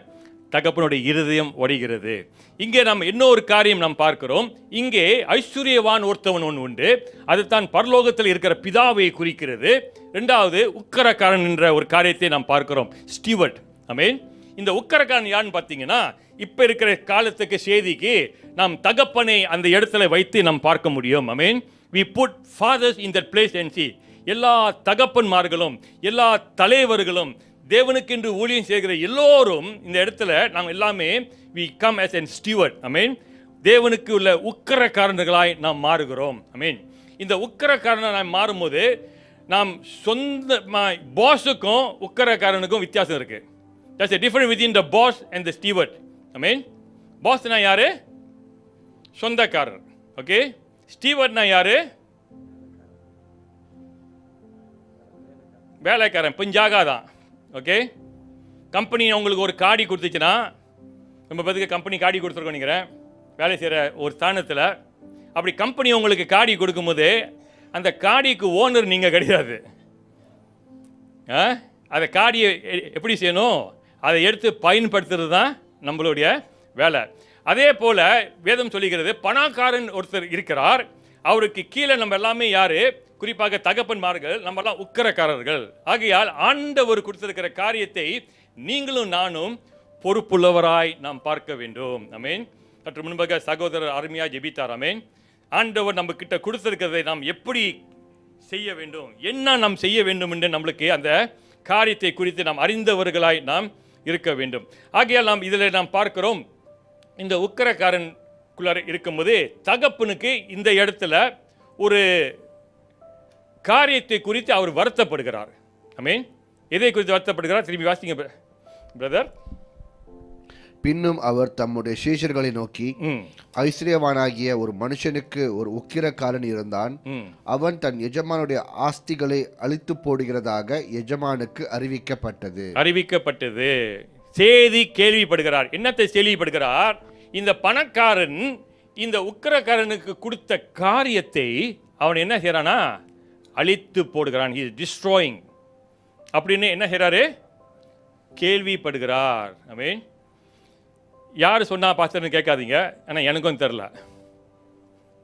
தகப்பனுடைய இருதயம் உடைகிறது. இங்கே நாம் இன்னொரு காரியம் நாம் பார்க்கிறோம். இங்கே ஐஸ்வர்யவான் ஒருத்தவன் ஒன்று உண்டு, அதுதான் பரலோகத்தில் இருக்கிற பிதாவை குறிக்கிறது. ரெண்டாவது உக்கரக்காரன் என்ற ஒரு காரியத்தை நாம் பார்க்கிறோம், ஸ்டீவர்ட். ஆமென். இந்த உக்கரக்காரன் யாருன்னு பார்த்தீங்கன்னா, இப்போ இருக்கிற காலத்துக்கு செய்திக்கு நாம் தகப்பனை அந்த இடத்துல வைத்து நாம் பார்க்க முடியும். ஆமென். we put fathers in that place and see. எல்லா தகப்பன்மார்களும் எல்லா தலைவர்களும் தேவனுக்கென்று ஊழியம் செய்கிற எல்லோரும் இந்த இடத்துல நாம் எல்லாமே we come as a steward. ஆமென். தேவனுக்கு உள்ள உக்கரக்காரர்களாய் நாம் மாறுகிறோம். ஆமென். இந்த உக்கரக்காரனை நாம் மாறும்போது நாம் சொந்த பாஸுக்கும் உக்கரக்காரனுக்கும் வித்தியாசம் இருக்கு. There's a difference within the boss and the steward. ஆமென். பாஸ்னா யாரு? சொந்தக்காரர். ஓகே. ஸ்டீவர்ட்னா யாரு? வேலைக்காரன், பஞ்சாகா தான். ஓகே. கம்பெனி உங்களுக்கு ஒரு காடி கொடுத்துச்சுன்னா, நம்ம பதுக்கு கம்பெனி காடி கொடுத்துருக்கோம் நினைக்கிறேன், வேலை செய்கிற ஒரு ஸ்தானத்தில். அப்படி கம்பெனி உங்களுக்கு காடி கொடுக்கும்போது அந்த காடிக்கு ஓனர் நீங்கள் கிடையாது. அதை காடியை எப்படி செய்யணும்? அதை எடுத்து பயன்படுத்துறது தான் நம்மளுடைய வேலை. அதே போல் வேதம் சொல்லுகிறது, பணக்காரன் ஒருத்தர் இருக்கிறார், அவருக்கு கீழே நம்ம எல்லாமே யாரு? குறிப்பாக தகப்பன்மார்கள், நம்மெல்லாம் உக்கரக்காரர்கள். ஆகையால் ஆண்டவர் கொடுத்திருக்கிற காரியத்தை நீங்களும் நானும் பொறுப்புள்ளவராய் நாம் பார்க்க வேண்டும். ஆமென். சற்று முன்பாக சகோதரர் அருமையாக ஜெபித்தார். ஆமென். ஆண்டவர் நம்ம கிட்ட கொடுத்திருக்கிறதை நாம் எப்படி செய்ய வேண்டும், என்ன நாம் செய்ய வேண்டும் என்று நம்மளுக்கு அந்த காரியத்தை குறித்து நாம் அறிந்தவர்களாய் நாம் இருக்க வேண்டும். ஆகையால் நாம் இதில் நாம் பார்க்கிறோம், இந்த உக்கரக்காரனுக்குள்ளார இருக்கும்போது தகப்பனுக்கு இந்த இடத்துல ஒரு காரியத்தை குறித்து அவர் வருத்தப்படுகிறார். ஆமென். எதை குறித்து வருத்தப்படுகிறார்? திரும்பி வாசிங்க பிரதர். பின்னும் அவர் தம்முடைய சீஷர்களை நோக்கி, ஐஸ்வர்யவானாகிய ஒரு மனுஷனுக்கு ஒரு உக்கிரக்காரன் இருந்தான். அவன் தன் எஜமானுடைய ஆஸ்திகளை அழித்து போடுகிறதாக எஜமானுக்கு அறிவிக்கப்பட்டது. செய்தி கேள்விப்படுகிறார். என்னத்தை கேள்விப்படுகிறார்? இந்த பணக்காரன் இந்த உக்கிரக்காரனுக்கு கொடுத்த காரியத்தை அவன் என்ன செய்யறானா? அழித்து போடுகிறான். he is destroying அப்படின்னு என்ன செய்றாரு? கேள்விப்படுகிறார். ஆமென். யார் சொன்னா பாஸ்டர்னு கேட்காதீங்க, ஆனால் எனக்கும் தெரில.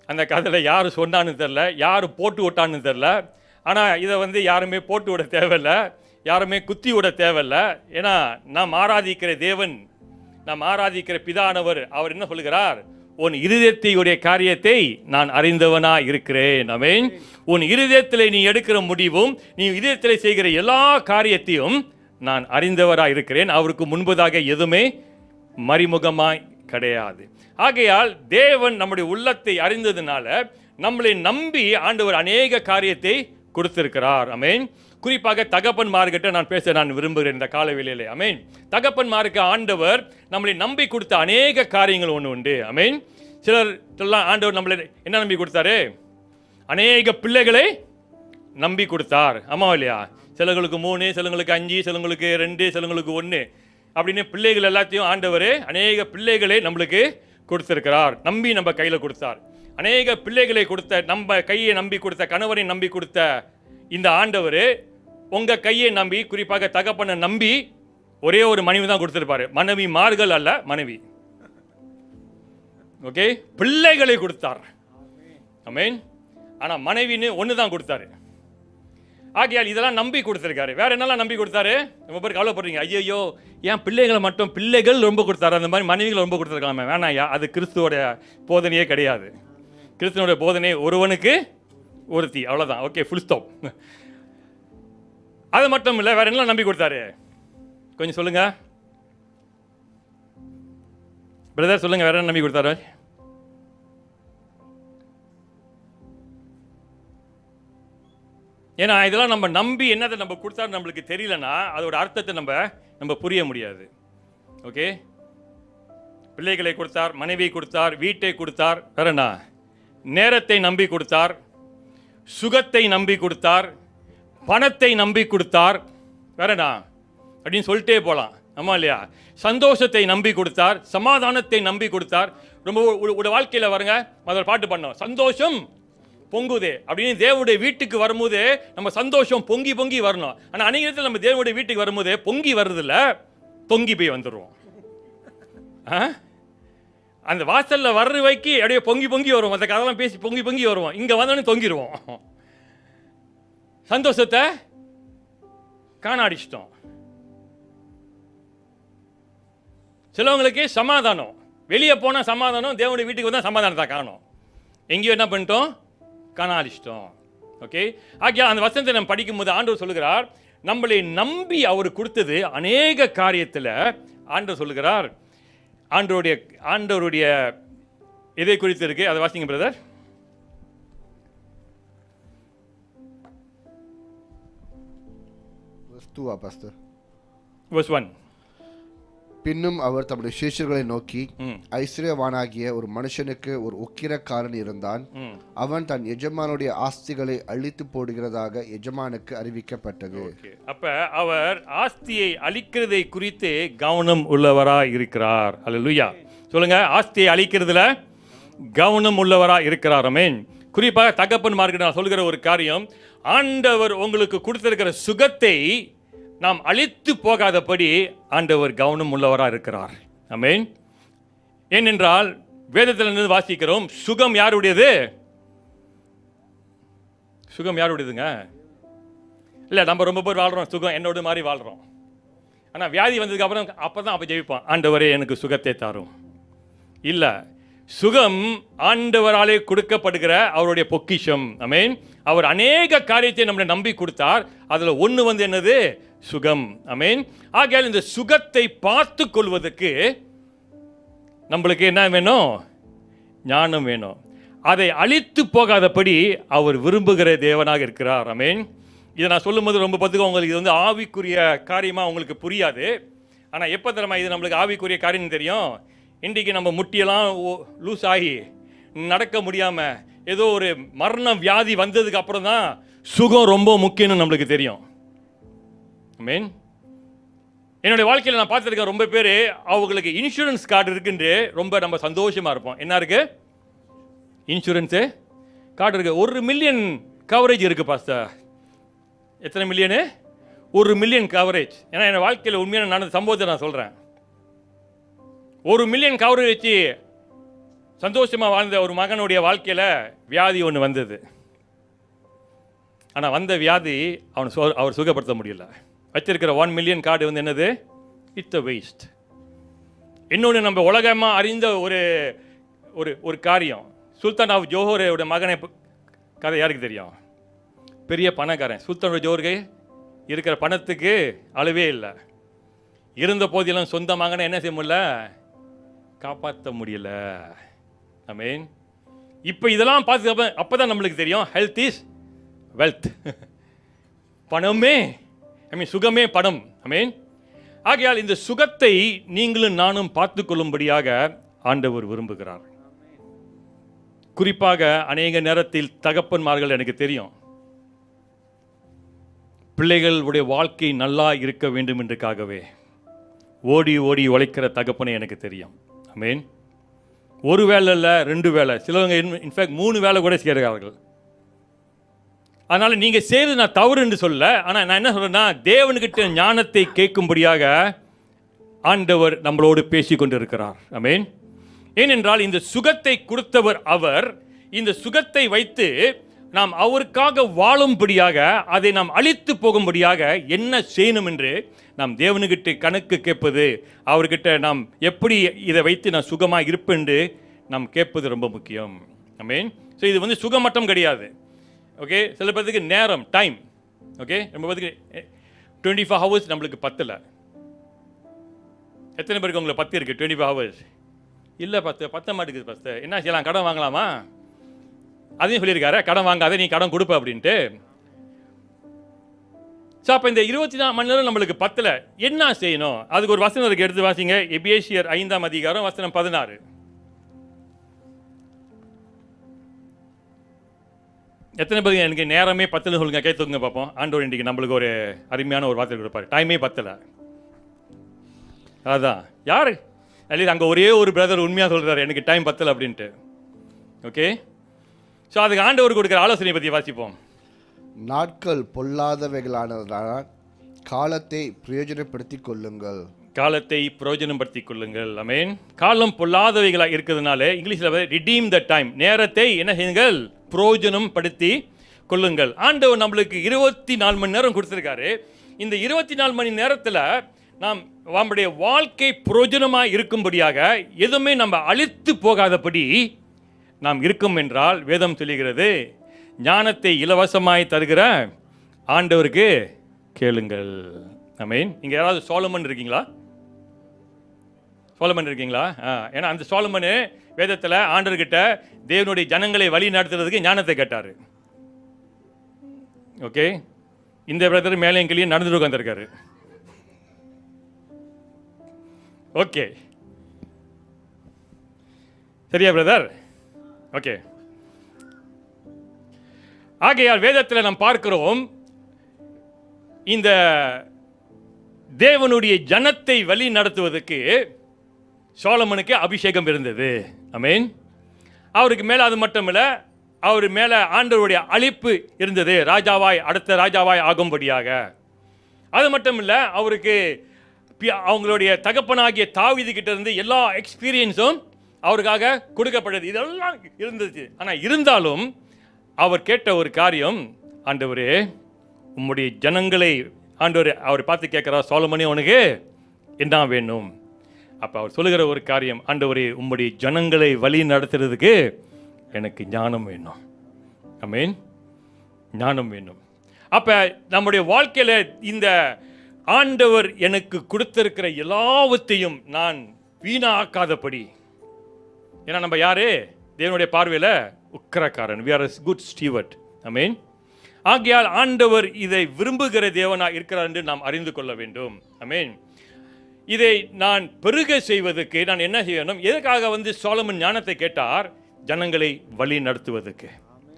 அந்த கதையில் யார் சொன்னான்னு தெரில, யார் போட்டு விட்டான்னு தெரில. ஆனால் இதை வந்து யாருமே போட்டு விட தேவையில்லை, யாருமே குத்தி விட தேவையில்லை. ஏன்னா நாம் ஆராதிக்கிற தேவன், நாம் ஆராதிக்கிற பிதானவர், அவர் என்ன சொல்லுகிறார்? உன் இருதயத்தையுடைய காரியத்தை நான் அறிந்தவனா இருக்கிறேன். ஆமென். உன் இருதயத்தில் நீ எடுக்கிற முடிவும், நீ இதயத்தில் செய்கிற எல்லா காரியத்தையும் நான் அறிந்தவராக இருக்கிறேன். அவருக்கு முன்பதாக எதுவுமே மறைமுகமாய் கிடையாது. ஆகையால் தேவன் நம்முடைய உள்ளத்தை அறிந்ததுனால நம்மளை நம்பி ஆண்டவர் அநேக காரியத்தை கொடுத்திருக்கிறார். ஆமென். குறிப்பாக தகப்பன்மார்கிட்ட நான் பேச விரும்புகிறேன் இந்த காலவேளையிலே. ஆமென். தகப்பன்மாருக்கு ஆண்டவர் நம்மளை நம்பி கொடுத்த அநேக காரியங்கள் ஒன்று உண்டு. ஆமென். சிலர் ஆண்டவர் நம்மளை என்ன நம்பி கொடுத்தாரு? அநேக பிள்ளைகளை நம்பி கொடுத்தார். ஆமா இல்லையா? சிலங்களுக்கு 3, சிலங்களுக்கு 5, சிலங்களுக்கு 2, சிலங்களுக்கு 1 அப்படின்னு பிள்ளைகள் எல்லாத்தையும் ஆண்டவர் அநேக பிள்ளைகளை நம்மளுக்கு கொடுத்திருக்கிறார். நம்பி நம்ம கையில் கொடுத்தார். அநேக பிள்ளைகளை கொடுத்த, நம்ம கையை நம்பி கொடுத்த, கணவரை நம்பி கொடுத்த இந்த ஆண்டவர் உங்கள் கையை நம்பி, குறிப்பாக தகப்பனை நம்பி ஒரே ஒரு மனைவி தான் கொடுத்துருப்பாரு. மனைவி மார்கள் அல்ல, மனைவி. ஓகே, பிள்ளைகளை கொடுத்தார். ஆமென். ஆனால் மனைவின்னு ஒன்று தான் கொடுத்தாரு. ஆகையால் இதெல்லாம் நம்பி கொடுத்துருக்காரு. வேற என்னெல்லாம் நம்பி கொடுத்தாரு? ரொம்ப பேர் கவலைப்படுறீங்க, ஐயோ ஏன் பிள்ளைகளை மட்டும், பிள்ளைகள் ரொம்ப கொடுத்தாரு, அந்த மாதிரி மனைவிகள் ரொம்ப கொடுத்துருக்காங்க. வேணாயா, அது கிறிஸ்துவோட போதனையே கிடையாது. கிறிஸ்துவோட போதனை ஒருவனுக்கு ஒருத்தி, அவ்வளோதான். Okay, full stop. அது மட்டும் இல்லை, வேற என்ன நம்பி கொடுத்தாரு? கொஞ்சம் சொல்லுங்க பிரதர், சொல்லுங்க, வேற என்ன நம்பி கொடுத்தாரு? ஏன்னா இதெல்லாம் நம்ம நம்பி என்னதை நம்ம கொடுத்தாரு நம்மளுக்கு தெரியலன்னா அதோட அர்த்தத்தை நம்ம புரிய முடியாது. ஓகே, பிள்ளைகளை கொடுத்தார், மனைவி கொடுத்தார், வீட்டை கொடுத்தார், வேற என்ன? நேரத்தை நம்பி கொடுத்தார், சுகத்தை நம்பி கொடுத்தார், பணத்தை நம்பி கொடுத்தார், வேற என்ன அப்படின்னு சொல்லிட்டே போகலாம். ஆமா இல்லையா? சந்தோஷத்தை நம்பி கொடுத்தார், சமாதானத்தை நம்பி கொடுத்தார். ரொம்ப ஒரு வாழ்க்கையில் வருங்க, அதில் பாட்டு பண்ணோம், சந்தோஷம் பொங்குதே அப்படின்னு. தேவனுடைய வீட்டுக்கு வரும்போது நம்ம சந்தோஷம் பொங்கி பொங்கி வரணும். ஆனால் அநேக இடத்துல நம்ம தேவனுடைய வீட்டுக்கு வரும்போது பொங்கி வர்றதில்ல, தொங்கி போய் வந்துடுவோம். அந்த வாசலில் வர்ற வைக்கி அப்படியே பொங்கி பொங்கி வருவோம், அந்த கதெல்லாம் பேசி பொங்கி பொங்கி வருவோம், இங்கே வந்தோடனே தொங்கிடுவோம். சந்தோஷத்தை காணாடிச்சிட்டோம். சிலவங்களுக்கு சமாதானம், வெளியே போனால் சமாதானம், தேவனுடைய வீட்டுக்கு வந்தால் சமாதானத்தை காணும். எங்கேயோ என்ன பண்ணிட்டோம்? காணாடிச்சிட்டோம். ஓகே, ஆகியா அந்த வசனத்தை நம்ம படிக்கும்போது ஆண்டவர் சொல்லுகிறார், நம்மளை நம்பி அவர் கொடுத்தது அநேக காரியத்தில். ஆண்டவர் சொல்லுகிறார், ஆண்டவருடைய எதை குறித்து இருக்கு, அதை வாசிங்க பிரதர். verse 1. பின்னும் அவர் தம்முடைய சீஷர்களை நோக்கி, ஐஸ்வர்யவானாகிய ஒரு மனுஷனுக்கு ஒரு உக்கிரக்காரன் இருந்தான். அவன் தன் எஜமானுடைய ஆஸ்திகளை அழித்து போடுகிறதாக எஜமானுக்கு அறிவிக்கப்பட்டது. அப்ப அவர் ஆஸ்தியை அழிக்கிறதை குறித்து கவனம் உள்ளவராய் இருக்கிறார். அல்லேலூயா, சொல்லுங்க. ஆஸ்தியை அழிக்கிறதுல கவனம் உள்ளவராய் இருக்கிறார். ஆமென். குறிப்பாக தகப்பன்மார்க்கு நான் சொல்கிற ஒரு காரியம், ஆண்டவர் உங்களுக்கு கொடுத்திருக்கிற சுகத்தை நாம் அழித்து போகாதபடி ஆண்டவர் கவனம் உள்ளவராக இருக்கிறார். ஆமென். ஏனென்றால் வேதத்தில் வாசிக்கிறோம், சுகம் யாருடையது? சுகம் யாருடையதுங்க? இல்லை, நம்ம ரொம்ப பேர் வாழ்கிறோம், சுகம் என்னோட மாதிரி வாழ்கிறோம். ஆனால் வியாதி வந்ததுக்கு அப்புறம் அப்போ ஜெபிப்போம், ஆண்டவரே எனக்கு சுகத்தை தாரும். இல்லை, சுகம் ஆண்டவராலே கொடுக்கப்படுகிற அவருடைய பொக்கிஷம். ஆமென். அவர் அநேக காரியத்தை நம்மளை நம்பி கொடுத்தார். அதில் ஒன்று என்னது? சுகம். ஆமென். ஆகையால் இந்த சுகத்தை பார்த்து கொள்வதற்கு நம்மளுக்கு என்ன வேணும்? ஞானம் வேணும். அதை அழித்து போகாதபடி அவர் விரும்புகிற தேவனாக இருக்கிறார். ஆமென். இதை நான் சொல்லும்போது ரொம்ப பார்த்துக்கோ, உங்களுக்கு இது வந்து ஆவிக்குரிய காரியமாக உங்களுக்கு புரியாது. ஆனால் எப்போ தரமா இது நம்மளுக்கு ஆவிக்குரிய காரியம் தெரியும்? இன்றைக்கு நம்ம முட்டியெல்லாம் லூஸ் ஆகி நடக்க முடியாமல் ஏதோ ஒரு மரண வியாதி வந்ததுக்கு அப்புறம் தான் சுகம் ரொம்ப முக்கியம்னு நம்மளுக்கு தெரியும். ஆமென். என்னுடைய வாழ்க்கையில் நான் பார்த்துருக்கேன், ரொம்ப பேர் அவங்களுக்கு இன்சூரன்ஸ் கார்டு இருக்குன்னு ரொம்ப நம்ம சந்தோஷமாக இருப்போம். என்ன இருக்கு? இன்சூரன்ஸு கார்டு இருக்கு. 1 மில்லியன் கவரேஜ் இருக்குது பாஸ்டர். எத்தனை மில்லியனு? 1 million coverage. ஏன்னா என் வாழ்க்கையில் உண்மையான நடந்த சம்பவத்தை நான் சொல்கிறேன். 1 மில்லியன் கவரேஜ் வச்சு சந்தோஷமாக வாழ்ந்த ஒரு மகனுடைய வாழ்க்கையில் வியாதி ஒன்று வந்தது. ஆனால் வந்த வியாதி அவர் சுகப்படுத்த முடியல. வச்சிருக்கிற 1 மில்லியன் கார்டு வந்து என்னது? It's a waste. இன்னொன்று நம்ம உலகமாக அறிந்த ஒரு ஒரு ஒரு காரியம், சுல்தான் ஆஃப் ஜோஹரோட மகனை கதை யாருக்கு தெரியும்? பெரிய பணக்காரன். சுல்தான் ஆஃப் ஜோஹருக்கு இருக்கிற பணத்துக்கு அளவே இல்லை. இருந்த போதிலும் சொந்த மகனை என்ன செய்ய முடியல? காப்பாற்ற முடியல. ஆமென். இப்போ இதெல்லாம் பார்த்து அப்போ தான் நம்மளுக்கு தெரியும் ஹெல்த் இஸ் வெல்த். பணமே சுகமே பணம். ஆமென். ஆகையால் இந்த சுகத்தை நீங்களும் நானும் பார்த்து கொள்ளும்படியாக ஆண்டவர் விரும்புகிறார். குறிப்பாக அநேக நேரத்தில் தகப்பன்மார்கள் எனக்கு தெரியும், பிள்ளைகளுடைய வாழ்க்கை நல்லா இருக்க வேண்டும் என்றுக்காகவே ஓடி ஓடி உழைக்கிற தகப்பனை எனக்கு தெரியும். ஆமென். ஒரு வேலை இல்லை, 2 வேலை, சிலவங்க இன்ஃபேக்ட் 3 வேலை கூட செய்கிறார்கள். அதனால் நீங்கள் செய்கிறது நான் தவறு என்று சொல்ல, ஆனால் நான் என்ன சொல்கிறேன்னா, தேவனுக்கிட்ட ஞானத்தை கேட்கும்படியாக ஆண்டவர் நம்மளோடு பேசி கொண்டு இருக்கிறார். ஆமென். ஏனென்றால் இந்த சுகத்தை கொடுத்தவர் அவர். இந்த சுகத்தை வைத்து நாம் அவருக்காக வாழும்படியாக, அதை நாம் அழித்து போகும்படியாக என்ன செய்யணும் என்று நாம் தேவனுக்கிட்ட கணக்கு கேட்பது, அவர்கிட்ட நாம் எப்படி இதை வைத்து நான் சுகமாக இருப்பேன் என்று நாம் கேட்பது ரொம்ப முக்கியம். ஆமென். ஸோ இது வந்து சுகம் மட்டும் கிடையாது. ஓகே, சில பேருக்கு நேரம், டைம். ஓகே, நம்ம பேருக்கு 24 ஹவர்ஸ் நம்மளுக்கு பத்தலை. எத்தனை பேருக்கு உங்களுக்கு 10 இருக்குது? 24 ஹவர்ஸ் இல்லை, பத்த மாட்டேங்குது. 10 என்ன செய்யலாம்? கடன் வாங்கலாமா? அதையும் சொல்லியிருக்காரு, கடன் வாங்காத, நீ கடன் கொடுப்ப அப்படின்ட்டு. ஸோ அப்போ இந்த 24 மணி நேரம் நம்மளுக்கு பத்தலை, என்ன செய்யணும்? அதுக்கு ஒரு வசனம் இருக்கு, எடுத்து வாசிங்க. எபேசியர் 5ஆம் அதிகாரம் வசனம் 16. எத்தனை பேருக்கு எனக்கு நேரமே பத்தலை சொல்லுங்க, கேட்டுங்க பார்ப்போம். ஆண்டவர் இன்றைக்கு நம்மளுக்கு ஒரு அருமையான ஒரு வார்த்தை கொடுப்பாரு, டைமே பத்தலை. அதான் யார் அல்லது அங்கே ஒரே ஒரு பிரதர் உண்மையாக சொல்கிறார், எனக்கு டைம் பத்தலை அப்படின்ட்டு. ஓகே, ஸோ அதுக்கு ஆண்டவர் கொடுக்குற ஆலோசனை பற்றி வாசிப்போம். நாட்கள் பொல்லாதவைகளானதால் காலத்தை பிரயோஜனப்படுத்திக் கொள்ளுங்கள். காலத்தை பிரயோஜனப்படுத்திக் கொள்ளுங்கள். ஆமென். காலம் பொல்லாதவைகளாக இருக்கிறதுனால இங்கிலீஷில் ரிடீம் த டைம், நேரத்தை என்ன செய்யுங்கள்? பிரயோஜனம் படுத்தி கொள்ளுங்கள். ஆண்டவர் நம்மளுக்கு 24 மணி நேரம் கொடுத்துருக்காரு. இந்த 24 மணி நேரத்தில் நாம் நம்முடைய வாழ்க்கை பிரயோஜனமாக இருக்கும்படியாக, எதுவுமே நம்ம அழித்து போகாதபடி நாம் இருக்கும் என்றால், வேதம் சொல்லுகிறது, ஞானத்தை இலவசமாய் தருகிற ஆண்டவருக்கு கேளுங்கள். ஆமென். இங்கே யாராவது சோலமன் இருக்கீங்களா? சோலமன் இருக்கீங்களா? ஏன்னா அந்த சோலமன் வேதத்தில் ஆண்டவர்கிட்ட தேவனுடைய ஜனங்களை வழி நடத்துறதுக்கு ஞானத்தை கேட்டார். ஓகே, இந்த பிரதர் மேலே எங்கேயும் நடந்துட்டு உட்காந்துருக்காரு. ஓகே, சரியா பிரதர்? ஓகே. ஆகையால் வேதத்தில் நாம் பார்க்கிறோம், இந்த தேவனுடைய ஜனத்தை வழி நடத்துவதற்கு சோலமனுக்கு அபிஷேகம் இருந்தது. ஆமென். அவருக்கு மேலே அது மட்டும் இல்லை, அவர் மேலே ஆண்டவருடைய அழைப்பு இருந்தது, ராஜாவாய், அடுத்த ராஜாவாய் ஆகும்படியாக. அது மட்டும் இல்லை, அவருக்கு அவங்களுடைய தகப்பனாகிய தாவீது கிட்ட இருந்து எல்லா எக்ஸ்பீரியன்ஸும் அவருக்காக கொடுக்கப்பட்டது. இதெல்லாம் இருந்துச்சு. ஆனால் இருந்தாலும் அவர் கேட்ட ஒரு காரியம், ஆண்டவரே உம்முடைய ஜனங்களை, ஆண்டவர் அவர் பார்த்து கேட்குறார், சோலமனே உனக்கு என்ன வேணும்? அப்போ அவர் சொல்லுகிற ஒரு காரியம், ஆண்டவரே உம்முடைய ஜனங்களை வழி நடத்துறதுக்கு எனக்கு ஞானம் வேணும். ஆமென். ஞானம் வேணும். அப்போ நம்முடைய வாழ்க்கையில் இந்த ஆண்டவர் எனக்கு கொடுத்திருக்கிற எல்லாவற்றையும் நான் வீணாக்காதபடி, ஏன்னா நம்ம யாரு? தேவனுடைய பார்வையில் உக்கிரக்காரன். we are a good steward. ஆமென். ஆகையால் ஆண்டவர் இதை விரும்புகிற தேவனாக இருக்கிறார் என்று நாம் அறிந்து கொள்ள வேண்டும். ஆமென். இதை நான் பெருக செய்வதற்கு நான் என்ன செய்யணும்? எதற்காக சோலமன் ஞானத்தை கேட்டார்? ஜனங்களை வழி நடத்துவதற்கு.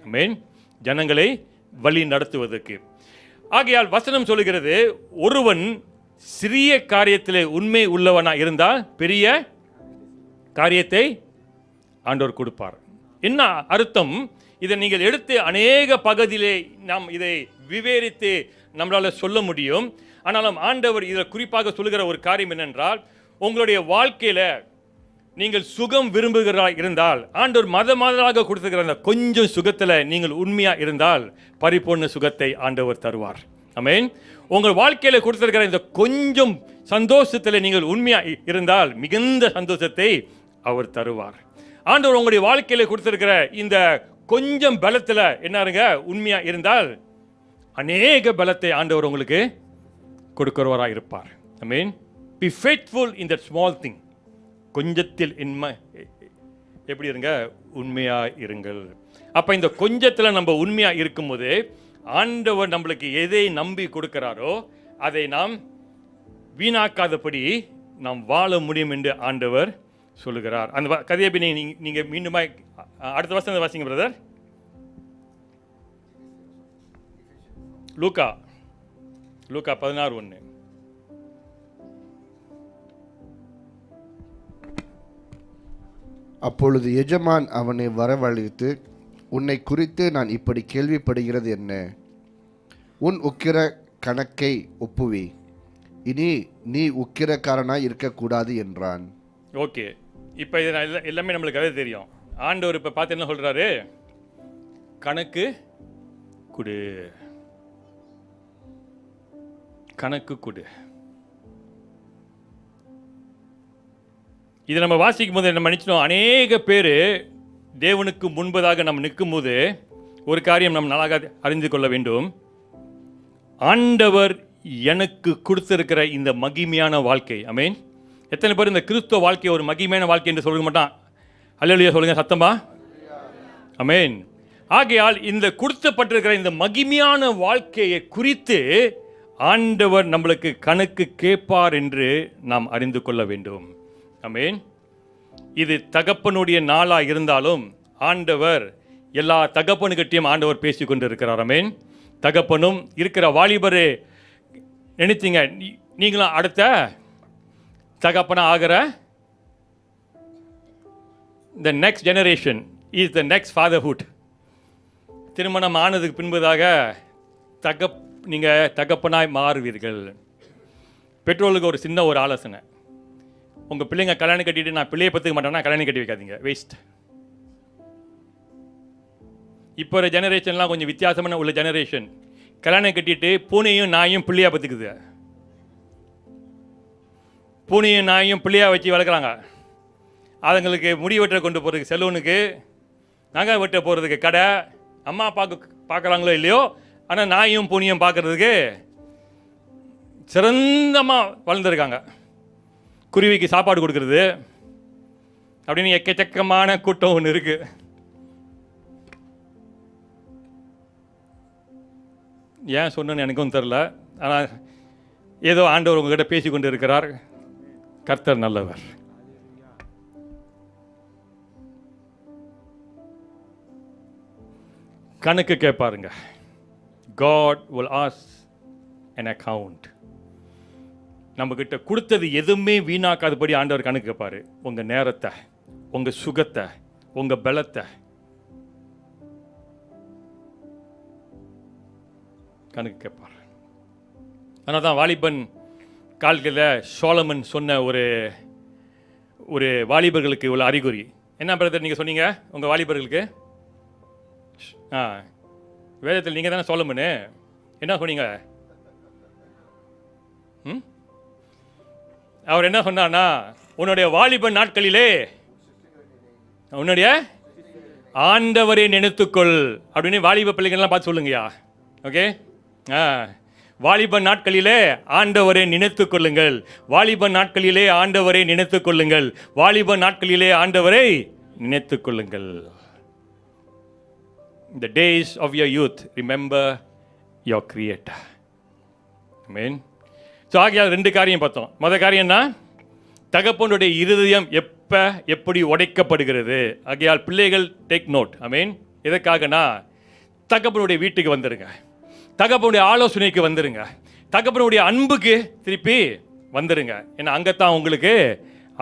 ஆமென். ஜனங்களை வழி நடத்துவதற்கு. ஆகையால் வசனம் சொல்லுகிறது, ஒருவன் சிறிய காரியத்திலே உண்மை உள்ளவனா இருந்தால் பெரிய காரியத்தை ஆண்டவர் கொடுப்பார். என்ன அர்த்தம்? இதை நீங்கள் எடுத்து அநேக பகுதியிலே நாம் இதை விவரித்து நம்மளால் சொல்ல முடியும். ஆனாலும் ஆண்டவர் இதில் குறிப்பாக சொல்லுகிற ஒரு காரியம் என்னென்றால், உங்களுடைய வாழ்க்கையில் நீங்கள் சுகம் விரும்புகிறா இருந்தால், ஆண்டவர் மதமாக கொடுத்துருக்கிற அந்த கொஞ்சம் சுகத்தில் நீங்கள் உண்மையா இருந்தால் பரிபூர்ண சுகத்தை ஆண்டவர் தருவார். ஆமென். உங்கள் வாழ்க்கையில் கொடுத்திருக்கிற இந்த கொஞ்சம் சந்தோஷத்தில் நீங்கள் உண்மையா இருந்தால் மிகுந்த சந்தோஷத்தை அவர் தருவார். ஆண்டவர் உங்களுடைய வாழ்க்கையில் கொடுத்திருக்கிற இந்த கொஞ்சம் பலத்தில் என்னருங்க உண்மையா இருந்தால் அநேக பலத்தை ஆண்டவர் உங்களுக்கு கொடுக்கிறவராக இருப்பார். ஆமென். Be faithful in that small thing. கொஞ்சத்தில் எப்படி இருங்க, உண்மையா இருங்கள். அப்ப இந்த கொஞ்சத்தில் நம்ம உண்மையா இருக்கும்போது ஆண்டவர் நம்மளுக்கு எதை நம்பி கொடுக்கிறாரோ அதை நாம் வீணாக்காதபடி நாம் வாழ முடியும் என்று ஆண்டவர் சொல்லுகிறார். அந்த கதையை நீங்க மீண்டும் அடுத்த வருஷம் வாசிங்க பிரதர். லூக்கா 16:1. அப்பொழுது எஜமான் அவனை வரவழைத்து, உன்னை குறித்து நான் இப்படி கேள்விப்படுகிறது என்ன? உன் உக்கிர கணக்கை ஒப்புவி, இனி நீ உக்கிரக்காரனாய் இருக்கக்கூடாது என்றான். ஓகே, இப்போ இது எல்லாமே நம்மளுக்கு கதை தெரியும். ஆண்டவர் இப்போ பார்த்து என்ன சொல்கிறாரு? கணக்கு கொடு, கணக்கு கொடு. இதை நம்ம வாசிக்கும் போது நம்ம நினைச்சோம், அநேக பேர் தேவனுக்கு முன்பதாக நம்ம நிற்கும்போது ஒரு காரியம் நம்ம நல்லாக அறிந்து கொள்ள வேண்டும். ஆண்டவர் எனக்கு கொடுத்திருக்கிற இந்த மகிமையான வாழ்க்கை. ஆமென். எத்தனை பேர் இந்த கிறிஸ்துவ வாழ்க்கையை ஒரு மகிமையான வாழ்க்கை என்று சொல்ல மாட்டான்? அல்லேலூயா சொல்லுங்க சத்தமா. ஆமென். ஆகையால் இந்த கொடுக்கப்பட்டிருக்கிற இந்த மகிமையான வாழ்க்கையை குறித்து ஆண்டவர் நம்மளுக்கு கணக்கு கேட்பார் என்று நாம் அறிந்து கொள்ள வேண்டும். ஆமென். இது தகப்பனுடைய நாளாக இருந்தாலும் ஆண்டவர் எல்லா தகப்பனுக்கிட்டையும் ஆண்டவர் பேசி கொண்டு இருக்கிறார். ஆமென். தகப்பனும் இருக்கிற வாலிபரே நினைத்தீங்க, நீங்களும் அடுத்த தகப்பனா ஆகிற the next generation is the next fatherhood. திருமணம் ஆனதுக்கு பின்பதாக நீங்கள் தகப்பனாய் மாறுவீர்கள். பெற்றோர்களுக்கு ஒரு சின்ன ஒரு ஆலோசனை, உங்கள் பிள்ளைங்க கல்யாணம் கட்டிட்டு நான் பிள்ளையை பற்றுக்க மாட்டேன்னா கல்யாணம் கட்டி வைக்காதீங்க, வேஸ்ட். இப்போ ஒரு ஜெனரேஷன்லாம் கொஞ்சம் வித்தியாசமான உள்ள ஜெனரேஷன். கல்யாணம் கட்டிட்டு பூனையும் நாயும் பிள்ளையாக பற்றுக்குது. பூனையும் நாயும் பிள்ளையாக வச்சு வளர்க்குறாங்க. அதுங்களுக்கு முடி வெட்ட கொண்டு போகிறதுக்கு செலூனுக்கு, நகை வெட்ட போகிறதுக்கு கடை, அம்மா பார்க்குறாங்களோ இல்லையோ, ஆனால் நாயும் பூனையும் பார்க்குறதுக்கு சிறந்தமாக வளர்ந்துருக்காங்க. குருவிக்கு சாப்பாடு கொடுக்கறது அப்படின்னு எக்கச்சக்கமான கூட்டம் ஒன்று இருக்குது. ஏன் சொன்னேன்னு எனக்கும் தெரில, ஆனால் ஏதோ ஆண்டவர் உங்ககிட்ட பேசி கொண்டு இருக்கிறார். கர்த்தர் நல்லவர். கணக்கு கேட்பாருங்க. God will ask an account. நம்மக்கிட்ட கொடுத்தது எதுவுமே வீணாக்காதபடி ஆண்டவர் கணக்கு கேட்பார். உங்கள் நேரத்தை, உங்கள் சுகத்தை, உங்கள் பலத்தை கணக்கு கேட்பார். ஆனால் தான் வாலிபன் கால்களில் சோலமன் சொன்ன ஒரு வாலிபர்களுக்கு உள்ள அறிகுறி என்ன பிரதர் நீங்கள் சொன்னீங்க? உங்கள் வாலிபர்களுக்கு வேதத்தில் நீங்கள் தானே சோலமன், என்ன சொன்னீங்க? அவர் என்ன சொன்னார்னா, உன்னுடைய வாலிப நாட்களிலே உன்னுடைய ஆண்டவரை நினைத்துக்கொள் அப்படின்னு வாலிப பிள்ளைகள்லாம் பார்த்து சொல்லுங்கய்யா. ஓகே, வாலிப நாட்களிலே ஆண்டவரை நினைத்துக் கொள்ளுங்கள், வாலிப நாட்களிலே ஆண்டவரை நினைத்துக் கொள்ளுங்கள், வாலிப நாட்களிலே ஆண்டவரை நினைத்துக் கொள்ளுங்கள். The days of your youth, remember your Creator. Amen. So ஆகையால் ரெண்டு காரியம் பார்த்தோம். முதல் காரியம்னா தகப்பனுடைய இருதயம் எப்படி உடைக்கப்படுகிறது. ஆகையால் பிள்ளைகள் டேக் நோட். ஆமென். எதற்காகனா தகப்பனுடைய வீட்டுக்கு வந்துடுங்க, தகப்பனுடைய ஆலோசனைக்கு வந்துடுங்க, தகப்பனுடைய அன்புக்கு திருப்பி வந்துடுங்க. ஏன்னா அங்கத்தான் உங்களுக்கு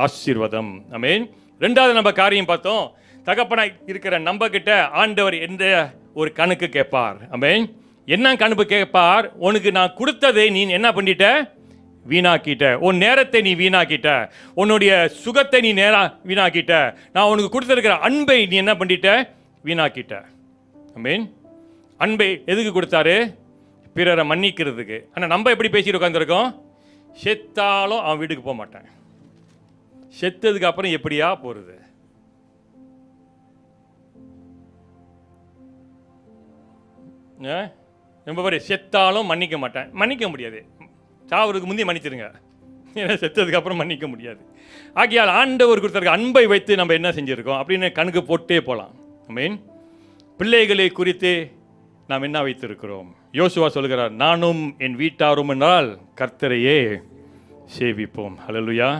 ஆசீர்வாதம். ஆமென். ரெண்டாவது நம்ம காரியம் பார்த்தோம், தகப்பனாய் இருக்கிற நம்ம கிட்ட ஆண்டவர் எந்த ஒரு கணக்கு கேட்பார். ஆமென். என்ன கணக்கு கேட்பார்? உனக்கு நான் கொடுத்ததை நீ என்ன பண்ணிட்ட? வீணாக்கிட்ட, உன் நேரத்தை நீ வீணாக்கிட்ட, உன்னுடைய சுகத்தை நீ வீணாக்கிட்ட, நான் உனக்கு கொடுத்துருக்கிற அன்பை நீ என்ன பண்ணிட்ட, வீணாக்கிட்ட. ஆமென். அன்பை எதுக்கு கொடுத்தாரு? பிறரை மன்னிக்கிறதுக்கு. ஆனால் நம்ம எப்படி பேசிட்டு உட்காந்துருக்கோம்? செத்தாலும் அவன் வீட்டுக்கு போக மாட்டேன், செத்ததுக்கு அப்புறம் எப்படியா போகிறது? ரொம்ப பேர் செத்தாலும் மன்னிக்க மாட்டேன். மன்னிக்க முடியாது, சாவதுக்கு முந்தைய மன்னிச்சிருங்க, ஏன்னா செத்ததுக்கு அப்புறம் மன்னிக்க முடியாது. ஆகையால் ஆண்டவர் கொடுத்திருக்க அன்பை வைத்து நம்ம என்ன செஞ்சுருக்கோம் அப்படின்னு கணக்கு போட்டே போகலாம். மீன் பிள்ளைகளை குறித்து நாம் என்ன வைத்திருக்கிறோம்? யோசுவா சொல்கிறார், நானும் என் வீட்டாரும் என்றால் கர்த்தரையே சேவிப்போம். ஹல்லேலூயா.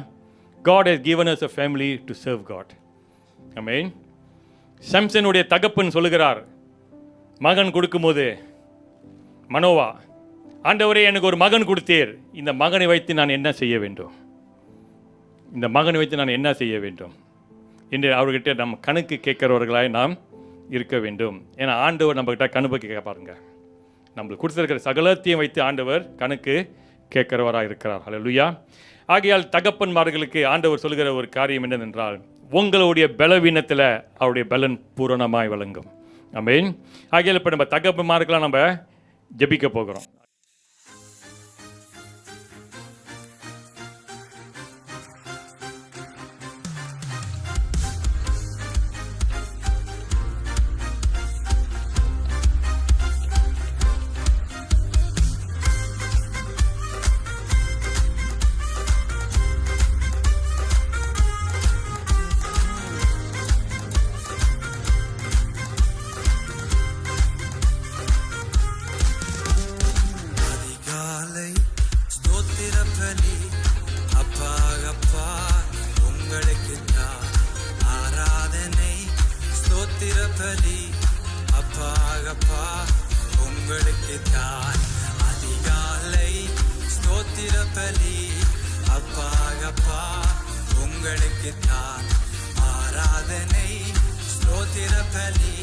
God has given us a family to serve God. ஆமென். சம்சனுடைய தகப்பன் சொல்லுகிறார், மகன் கொடுக்கும்போது, மனோவா, ஆண்டவரே எனக்கு ஒரு மகன் கொடுத்தீர், இந்த மகனை வைத்து நான் என்ன செய்ய வேண்டும், இந்த மகனை வைத்து நான் என்ன செய்ய வேண்டும் என்று அவர்கிட்ட நம்ம கணக்கு கேட்கிறவர்களாய் நாம் இருக்க வேண்டும். ஏன்னா ஆண்டவர் நம்மகிட்ட கணக்கு கேட்க பாருங்க, நம்மளுக்கு கொடுத்திருக்கிற சகலத்தையும் வைத்து ஆண்டவர் கணக்கு கேட்கிறவராக இருக்கிறார். ஹல்லேலூயா. ஆகையால் தகப்பன்மார்களுக்கு ஆண்டவர் சொல்கிற ஒரு காரியம் என்னவென்றால், உங்களுடைய பலவீனத்தில் அவருடைய பலன் பூரணமாய் விளங்கும். ஆமென். ஆகையால் இப்போ நம்ம தகப்பன்மார்களாக நம்ம ஜெபிக்க போகிறோம். ஆராதனை ஸ்தோத்திர பலி